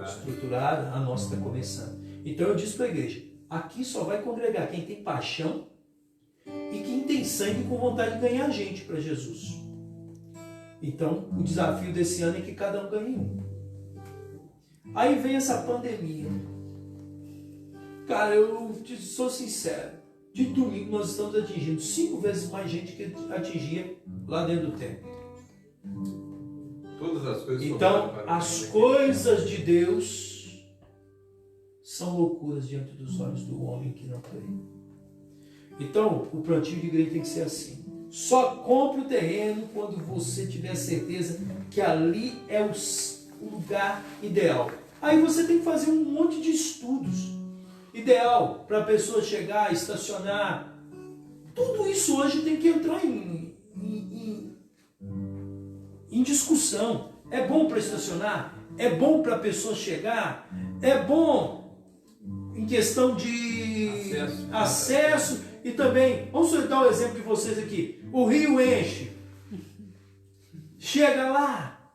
estruturada, a nossa está começando. Então eu disse para a igreja, aqui só vai congregar quem tem paixão e quem tem sangue com vontade de ganhar gente para Jesus. Então o desafio desse ano é que cada um ganhe um. Aí vem essa pandemia. Cara, eu sou sincero. De domingo nós estamos atingindo 5 vezes mais gente que atingia lá dentro do templo. Todas as coisas. Então, as coisas de Deus são loucuras diante dos olhos do homem que não crê. Então, o plantio de igreja tem que ser assim. Só compre o terreno quando você tiver certeza que ali é o lugar ideal. Aí você tem que fazer um monte de estudos. Ideal para a pessoa chegar, estacionar. Tudo isso hoje tem que entrar em discussão. É bom para estacionar? É bom para a pessoa chegar? É bom em questão de acesso e também, vamos dar um exemplo de vocês aqui. O rio enche. Chega lá.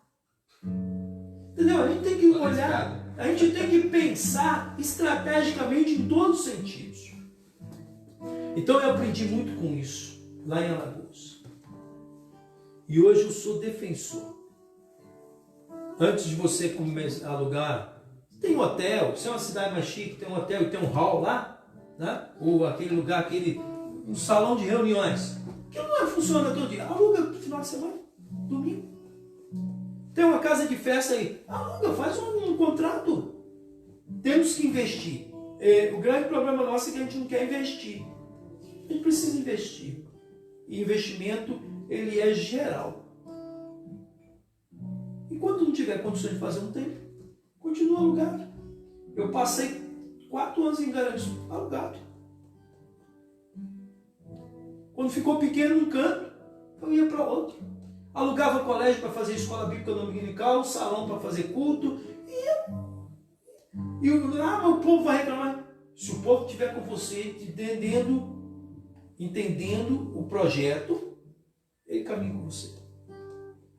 Entendeu? A gente tem que olhar, a gente tem que pensar estrategicamente em todos os sentidos. Então eu aprendi muito com isso, lá em Alagoas. E hoje eu sou defensor. Antes de você começar a alugar, tem um hotel, se é uma cidade mais chique, tem um hotel e tem um hall lá, né? Ou aquele lugar, um salão de reuniões, que não funciona todo dia. Aluga no final de semana, domingo. Tem uma casa de festa aí, aluga, faz um contrato. Temos que investir. O grande problema nosso é que a gente não quer investir. A gente precisa investir. E investimento, ele é geral. E quando não tiver condições de fazer um tempo, continua alugado. Eu passei 4 anos em Garanhuns alugado. Quando ficou pequeno num canto, eu ia para outro. Alugava colégio para fazer escola bíblica dominical, salão para fazer culto. E o povo vai reclamar. Se o povo estiver com você, entendendo o projeto, ele caminha com você.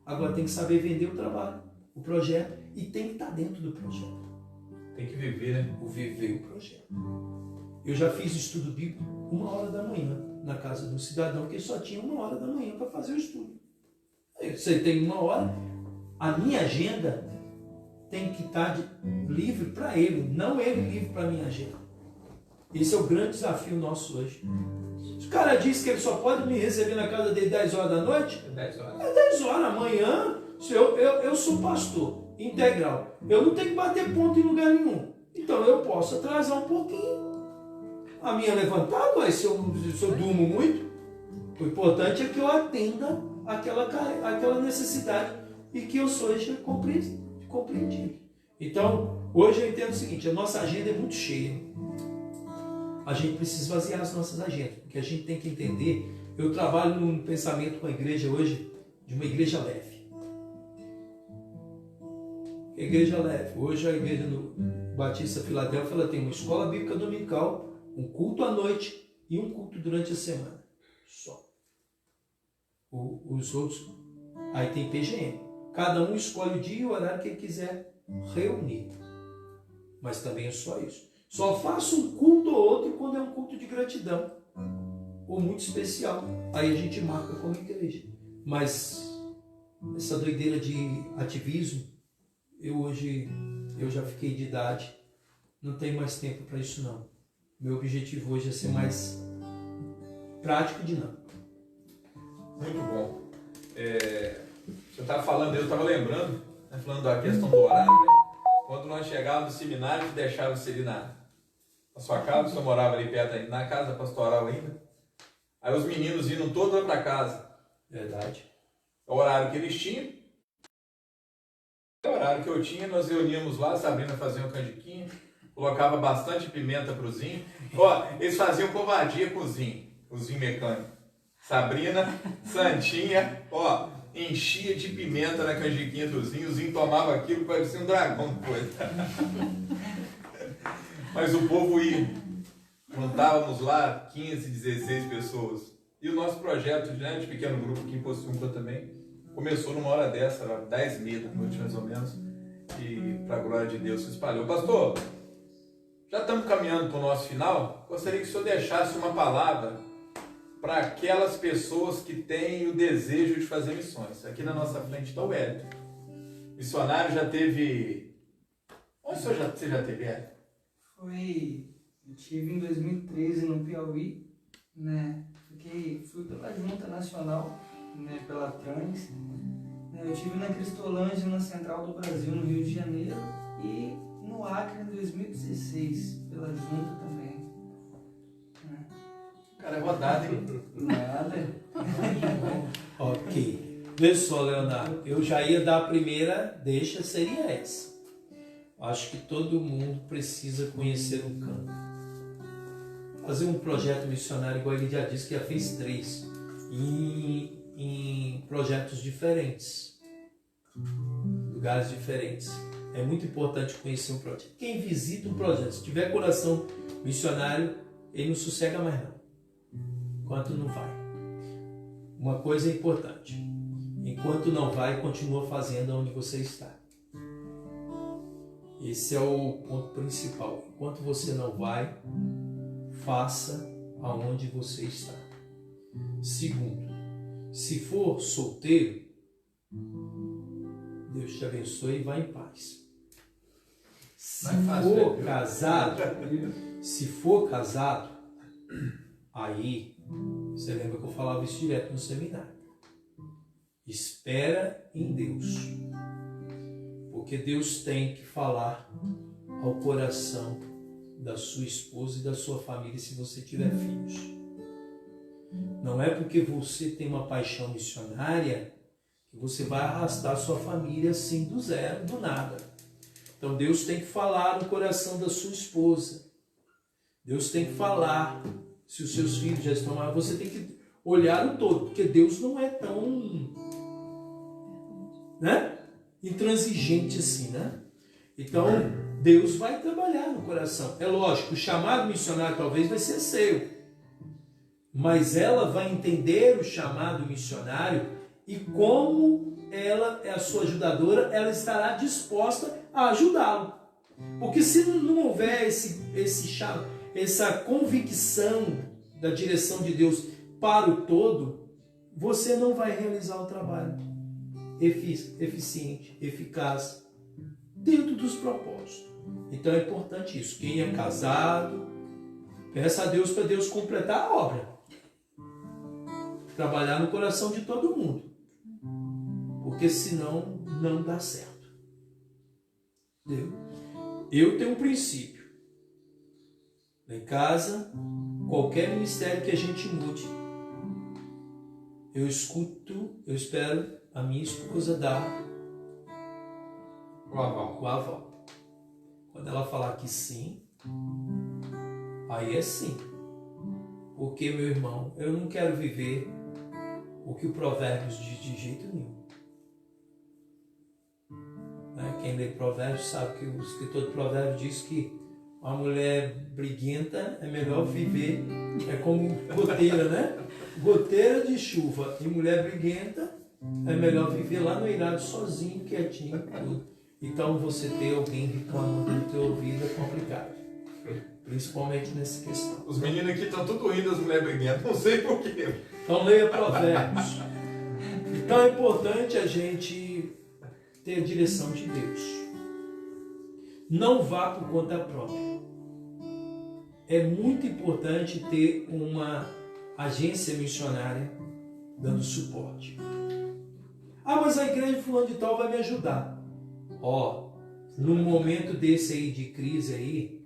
Agora tem que saber vender o trabalho, o projeto, e tem que estar dentro do projeto. Tem que viver, né? Viver o projeto. Eu já fiz estudo bíblico 1h da manhã na casa de um cidadão que só tinha 1h da manhã para fazer o estudo. Você tem 1 hora, a minha agenda tem que estar livre para ele, não ele livre para a minha agenda. Esse é o grande desafio nosso hoje. Se o cara diz que ele só pode me receber na casa dele 10 horas da noite, É 10 horas. é 10 horas. Amanhã, eu sou pastor integral. Eu não tenho que bater ponto em lugar nenhum. Então eu posso atrasar um pouquinho a minha levantada, se eu durmo muito. O importante é que eu atenda aquela necessidade e que eu seja compreendido. Então, hoje eu entendo o seguinte, a nossa agenda é muito cheia. A gente precisa esvaziar as nossas agendas, porque a gente tem que entender, eu trabalho num pensamento com a igreja hoje, de uma igreja leve. A igreja leve. Hoje a igreja do Batista Filadélfia, ela tem uma escola bíblica dominical, um culto à noite e um culto durante a semana. Só. Os outros, aí tem PGM. Cada um escolhe o dia e o horário que ele quiser reunir. Mas também é só isso. Só faço um culto ou outro quando é um culto de gratidão. Ou muito especial. Aí a gente marca como igreja. Mas essa doideira de ativismo, eu já fiquei de idade. Não tenho mais tempo para isso não. Meu objetivo hoje é ser mais prático e dinâmico. Muito bom. Você estava falando, eu estava lembrando, né, falando da questão do horário, né? Quando nós chegávamos no seminário, deixava-se ali na sua casa, o senhor morava ali perto ainda, na casa pastoral ainda. Aí os meninos iam todos lá para casa. Verdade. É o horário que eles tinham. É o horário que eu tinha, nós reuníamos lá, a Sabrina fazia um canjiquinho, colocava bastante pimenta pro Zinho. Ó, eles faziam covardia com o Zinho mecânico. Sabrina, Santinha, ó, enchia de pimenta na canjiquinha do Zinho, o Zinho tomava aquilo, parecia um dragão depois. Mas o povo ia. Juntávamos lá 15, 16 pessoas. E o nosso projeto, né, de pequeno grupo aqui em Pociúncula também, começou numa hora dessa, era 10h30 da noite mais ou menos, e para a glória de Deus se espalhou. Pastor, já estamos caminhando para o nosso final, gostaria que o senhor deixasse uma palavra para aquelas pessoas que têm o desejo de fazer missões. Aqui na nossa frente está o Hélio. Missionário já teve... Onde você já teve, Hélio? Eu tive em 2013 no Piauí, né? Fui pela Junta Nacional, né? Pela Trans. Né? Eu tive na Cristolândia, na Central do Brasil, no Rio de Janeiro, e no Acre em 2016, pela Junta também. Né? Cara, é rodado, hein? Nada. Ok. Vê só, Leonardo, eu já ia dar a primeira deixa, seria essa. Acho que todo mundo precisa conhecer um campo. Fazer um projeto missionário, igual ele já disse, que já fez 3, em projetos diferentes, lugares diferentes. É muito importante conhecer um projeto. Quem visita um projeto, se tiver coração missionário, ele não sossega mais não, enquanto não vai. Uma coisa é importante, enquanto não vai, continua fazendo onde você está. Esse é o ponto principal. Enquanto você não vai, faça aonde você está. Segundo, se for solteiro, Deus te abençoe e vá em paz. Se for casado, aí, você lembra que eu falava isso direto no seminário. Espera em Deus. Porque Deus tem que falar ao coração da sua esposa e da sua família se você tiver filhos. Não é porque você tem uma paixão missionária que você vai arrastar sua família assim do zero, do nada. Então Deus tem que falar no coração da sua esposa. Deus tem que falar se os seus filhos já estão lá. Você tem que olhar o todo, porque Deus não é tão, né, intransigente assim, né? Então, Deus vai trabalhar no coração. É lógico, o chamado missionário talvez vai ser seu, mas ela vai entender o chamado missionário e como ela é a sua ajudadora, ela estará disposta a ajudá-lo. Porque se não houver essa convicção da direção de Deus para o todo, você não vai realizar o trabalho eficiente, eficaz, dentro dos propósitos. Então é importante isso. Quem é casado, peça a Deus para Deus completar a obra. Trabalhar no coração de todo mundo. Porque senão não dá certo. Entendeu? Eu tenho um princípio. Lá em casa, qualquer ministério que a gente mude, eu espero a minha esposa dar o aval. Quando ela falar que sim, aí é sim. Porque, meu irmão, eu não quero viver o que o Provérbios diz de jeito nenhum. Quem lê Provérbios sabe que o escritor de Provérbios diz que uma mulher briguenta é melhor viver, é como goteira, né? Goteira de chuva. E mulher briguenta é melhor viver lá no eirado sozinho, quietinho, tudo. Então você ter alguém reclamando no teu ouvido é complicado. Principalmente nessa questão. Os meninos aqui estão tudo rindo das mulheres briguentas, não sei porquê. Então leia Provérbios. Então é importante a gente ter a direção de Deus. Não vá por conta própria. É muito importante ter uma agência missionária dando suporte. Ah, mas a igreja fulano de tal vai me ajudar. Num momento desse aí de crise aí,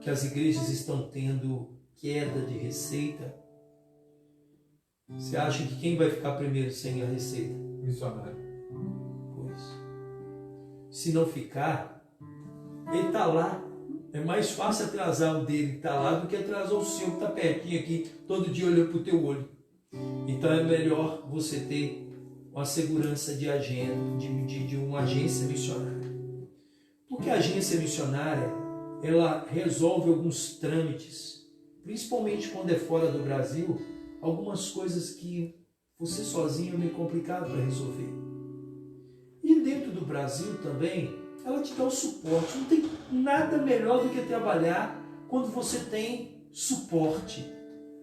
que as igrejas estão tendo queda de receita? Você acha que quem vai ficar primeiro sem a receita? Missionário. Pois. Se não ficar, ele está lá. É mais fácil atrasar o dele que está lá do que atrasar o seu que está pertinho aqui, todo dia olhando para o teu olho. Então é melhor você ter uma segurança de agenda, de uma agência missionária. Porque a agência missionária, ela resolve alguns trâmites, principalmente quando é fora do Brasil, algumas coisas que você sozinho é meio complicado para resolver. E dentro do Brasil também, ela te dá o suporte. Não tem nada melhor do que trabalhar quando você tem suporte.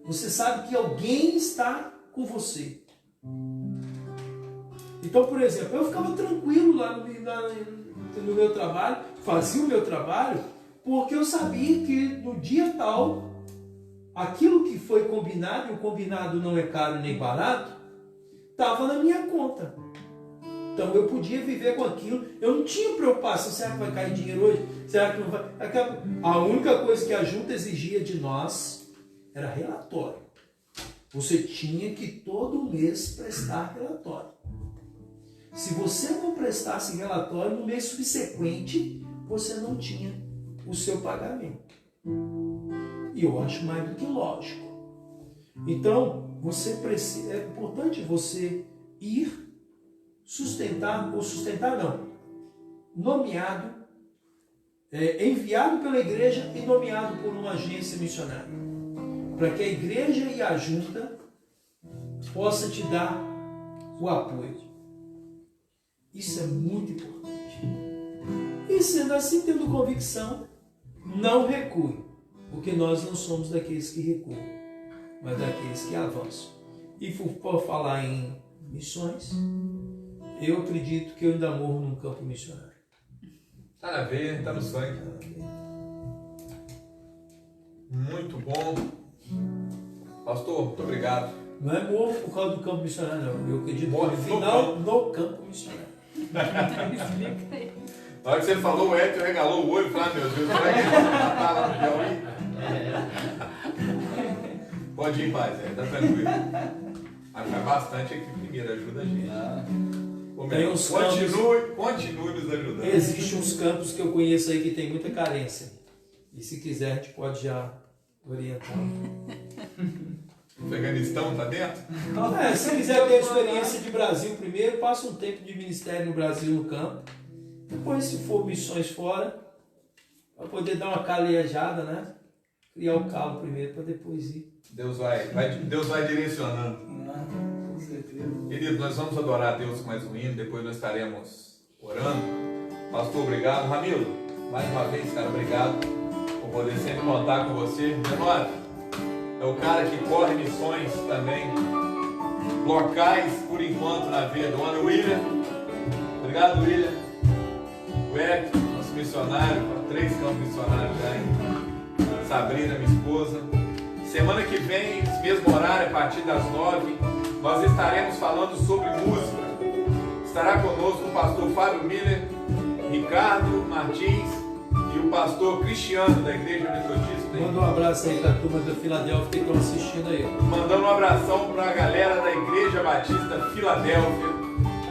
Você sabe que alguém está com você. Então, por exemplo, eu ficava tranquilo lá no meu trabalho, fazia o meu trabalho, porque eu sabia que no dia tal, aquilo que foi combinado, e o combinado não é caro nem barato, estava na minha conta. Então eu podia viver com aquilo, eu não tinha preocupação, será que vai cair dinheiro hoje? Será que não vai? A única coisa que a junta exigia de nós era relatório. Você tinha que todo mês prestar relatório. Se você não prestasse relatório, no mês subsequente, você não tinha o seu pagamento. E eu acho mais do que lógico. Então, é importante você ir nomeado, enviado pela igreja e nomeado por uma agência missionária, para que a igreja e a junta possa te dar o apoio. Isso é muito importante. E sendo assim, tendo convicção, não recue, porque nós não somos daqueles que recuam, mas daqueles que avançam. E por falar em missões, eu acredito que eu ainda morro num campo missionário. Tá na veia, tá no sangue. Muito bom. Pastor, muito obrigado. Não é morro por causa do campo missionário, não. Eu acredito Morre no final no campo missionário. Na hora que você falou, o Edson regalou o olho e falou: ah, meu Deus, será que ele vai matar lá no Piauí? Pode ir em paz, tá tranquilo. Mas faz bastante aqui primeiro, ajuda a gente. Continue nos ajudando. Existem uns campos que eu conheço aí que tem muita carência. E se quiser, a gente pode já orientar. O Afeganistão tá dentro? Se quiser ter a experiência de Brasil primeiro, passa um tempo de ministério no Brasil no campo. Depois, se for missões fora, para poder dar uma calejada, né? Criar o calo primeiro para depois ir. Deus vai direcionando. Com certeza. Querido, nós vamos adorar a Deus com mais um hino, depois nós estaremos orando. Pastor, obrigado. Ramiro, mais uma vez, cara, obrigado por poder sempre contar com você. Menor, é o cara que corre missões também, locais, por enquanto, na veia do ano. William, obrigado, William. O Hélio, nosso missionário, 3 campos missionários já, hein? Sabrina, minha esposa. Semana que vem, esse mesmo horário, a partir das 9, nós estaremos falando sobre música. Estará conosco o pastor Fábio Miller, Ricardo Martins e o pastor Cristiano, da Igreja Metodista. Manda um abraço aí para a turma da Filadélfia que estão assistindo aí. Mandando um abração para a galera da Igreja Batista Filadélfia.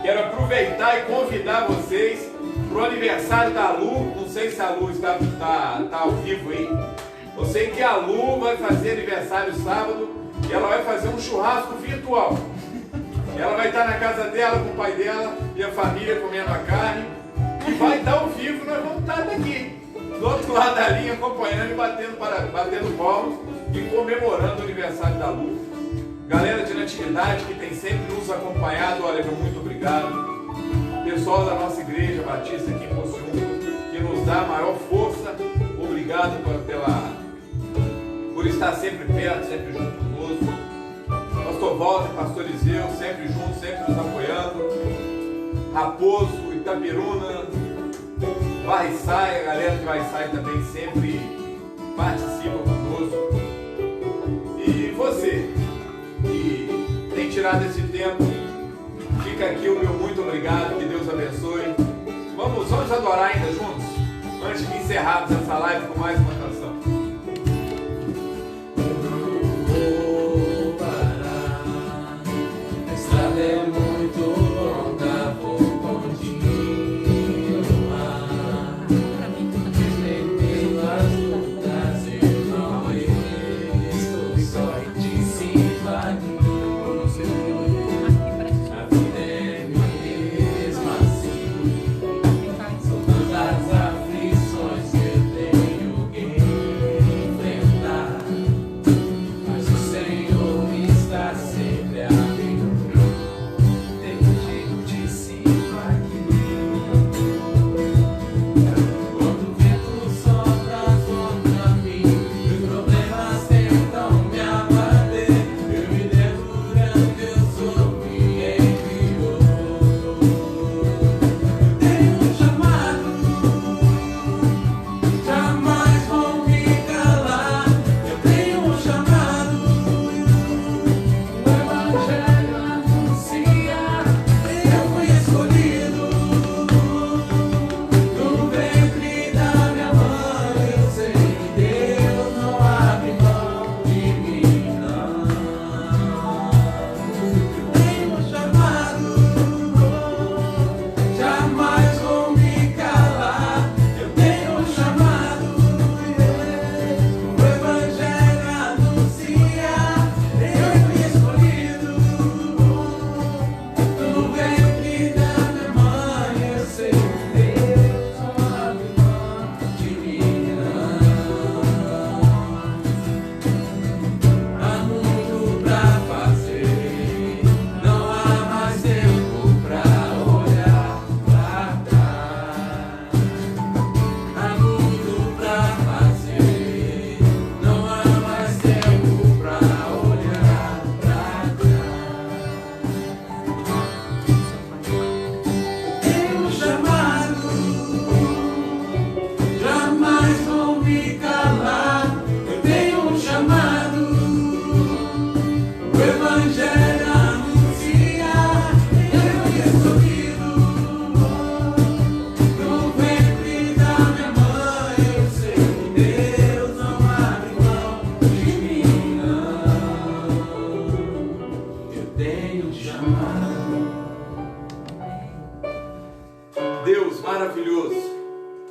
Quero aproveitar e convidar vocês para o aniversário da Lu. Não sei se a Lu está ao vivo aí. Eu sei que a Lu vai fazer aniversário sábado e ela vai fazer um churrasco virtual. Ela vai estar na casa dela com o pai dela e a família comendo a carne. E vai estar ao vivo, nós vamos estar daqui, do outro lado da linha, acompanhando e batendo palmas e comemorando o aniversário da Lu. Galera de Natividade que tem sempre nos acompanhado, olha, meu muito obrigado. Pessoal da nossa Igreja Batista aqui em Pociúnco, que nos dá a maior força, obrigado por estar sempre perto, sempre junto conosco. Pastor Walter, Pastor Eliseu, sempre junto, sempre nos apoiando. Raposo, Itapiruna, Varriçaia, a galera de Varriçaia também sempre participa conosco. E você, que tem tirado esse tempo, fica aqui o meu muito obrigado, que Deus abençoe. Vamos adorar ainda juntos, antes de encerrarmos essa live com mais uma canção. é muito longa, vou continuar. Pelas lutas eu não estou só em ti se vagueio. A vida é mesmo assim. São tantas aflições que eu tenho que enfrentar, mas o Senhor está sempre a mim. Tem um jeito de se quando o vento sopra contra mim, os problemas tentam me abater. Eu me derrubando, Deus sou me enviou. Tenho um chamado, jamais vou me calar. Eu tenho um chamado, o Evangelho anunciar. Eu fui escolhido no ventre da minha mãe. Eu sei que Deus não abre mão de mim, não. Eu tenho um chamado, jamais vou me calar. Eu tenho um chamado, o Evangelho anunciar. Eu fui escolhido no ventre da minha mãe. Eu sei que Deus não abre mão de mim, não. Há muito pra fazer, não há mais tempo pra olhar pra trás. Há muito pra fazer, não há mais tempo pra olhar pra trás. Tenho um chamado, jamais vou me calar. Eu tenho um chamado, o Evangelho anunciar. Eu fui escolhido no ventre da minha mãe. Eu sei que Deus não abre mão de mim, não. Eu tenho um chamado. Deus maravilhoso,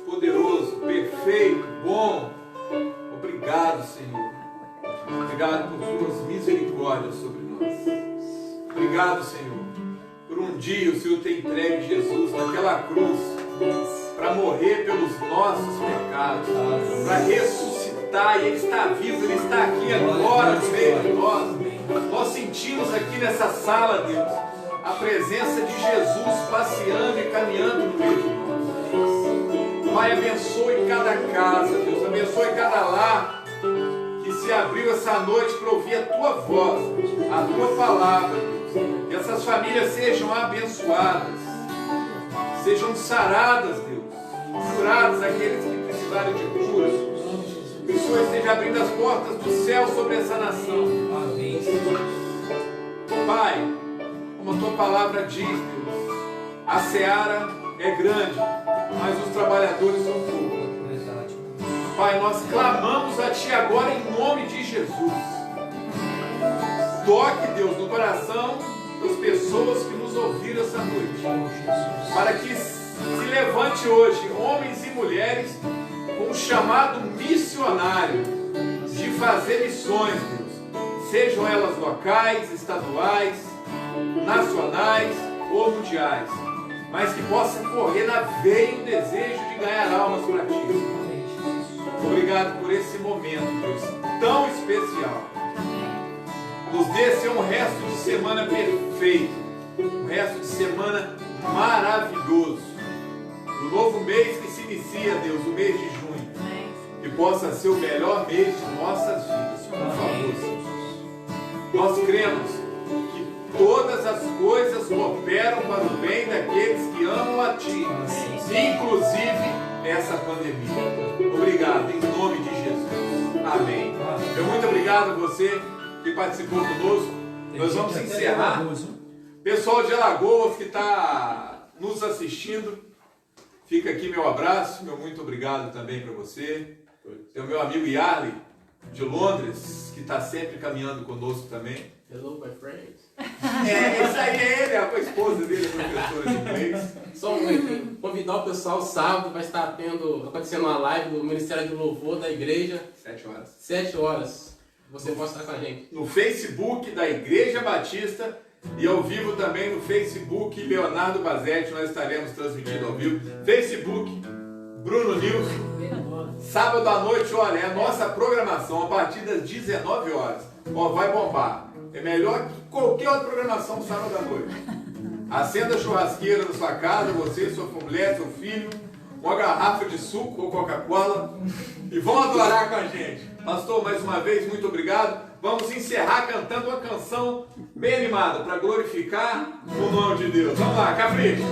poderoso, perfeito, bom. Obrigado, Senhor. Obrigado por tuas misericórdias sobre nós. Obrigado, Senhor, por um dia o Senhor ter entregue Jesus naquela cruz para morrer pelos nossos pecados, para ressuscitar, e Ele está vivo, Ele está aqui agora no meio de nós. Nós sentimos aqui nessa sala, Deus, a presença de Jesus passeando e caminhando no meio de nós. Pai, abençoe cada casa, Deus, abençoe cada lar que se abriu essa noite para ouvir a Tua voz, a Tua palavra, Deus. Que essas famílias sejam abençoadas, sejam saradas, Deus, curadas aqueles que precisarem de cura. Que o Senhor esteja abrindo as portas do céu sobre essa nação. Amém. Pai, como a Tua palavra diz, Deus, a seara é grande, mas os trabalhadores são poucos. Pai, nós clamamos a Ti agora em nome de Jesus. Toque, Deus, no coração das pessoas que nos ouviram essa noite, para que se levante hoje homens e mulheres com um chamado missionário de fazer missões, Deus, sejam elas locais, estaduais, nacionais ou mundiais, mas que possa correr na veia o desejo de ganhar almas para Ti. Obrigado por esse momento, Deus, tão especial. Nos dê, Senhor, um resto de semana perfeito, um resto de semana maravilhoso. O novo mês que se inicia, Deus, o mês de junho, que possa ser o melhor mês de nossas vidas, por favor, Senhor. Nós cremos que todas as coisas cooperam para o bem daqueles que amam a Ti, inclusive essa pandemia. Obrigado, em nome de Jesus. Amém. Meu muito obrigado a você que participou conosco. Nós vamos encerrar. Pessoal de Alagoas que está nos assistindo, fica aqui meu abraço, meu muito obrigado também para você. Tem o meu amigo Yarley, de Londres, que está sempre caminhando conosco também. Hello, my friends. Esse aí é ele, a esposa dele, a professora de inglês. Só um momentinho. Convidar o pessoal, sábado vai estar acontecendo uma live do Ministério de Louvor da igreja. 7 horas. 7 horas. Você pode estar com a gente. No Facebook da Igreja Batista e ao vivo também no Facebook Leonardo Bazetti, nós estaremos transmitindo ao vivo. Facebook Bruno News. Sábado à noite, olha, é a nossa programação a partir das 19 horas. Ó, vai bombar. É melhor que qualquer outra programação sábado à noite. Acenda a churrasqueira na sua casa, você, sua mulher, seu filho, uma garrafa de suco ou Coca-Cola e vão adorar com a gente. Pastor, mais uma vez, muito obrigado. Vamos encerrar cantando uma canção bem animada para glorificar o nome de Deus. Vamos lá, capricha.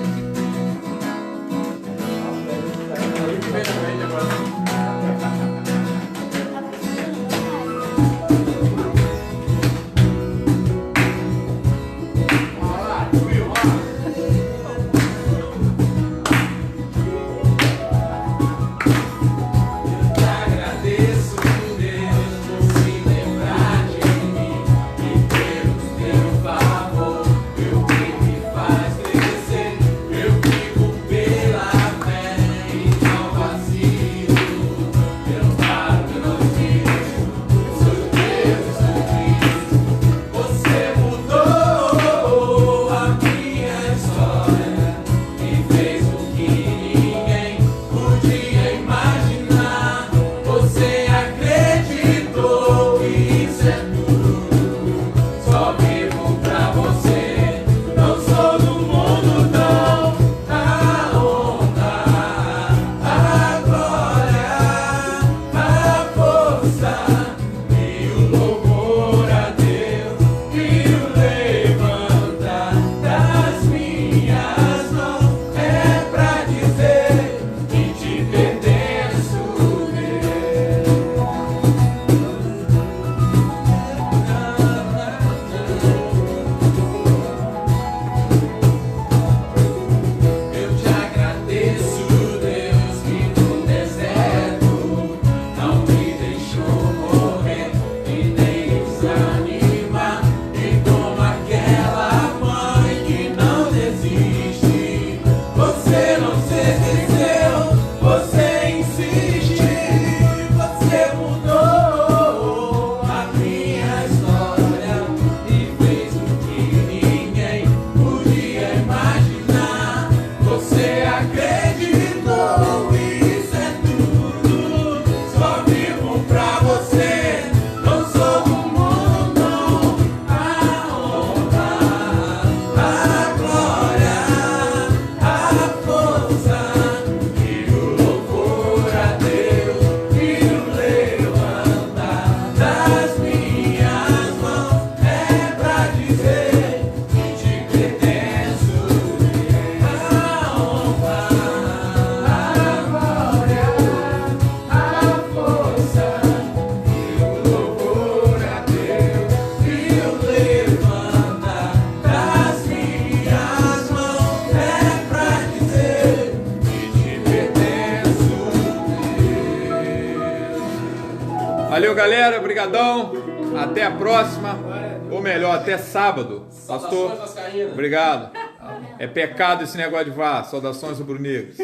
Valeu, galera. Obrigadão. Até a próxima. Ou melhor, até sábado. Pastor, obrigado. É pecado esse negócio de vá. Saudações rubro-negros.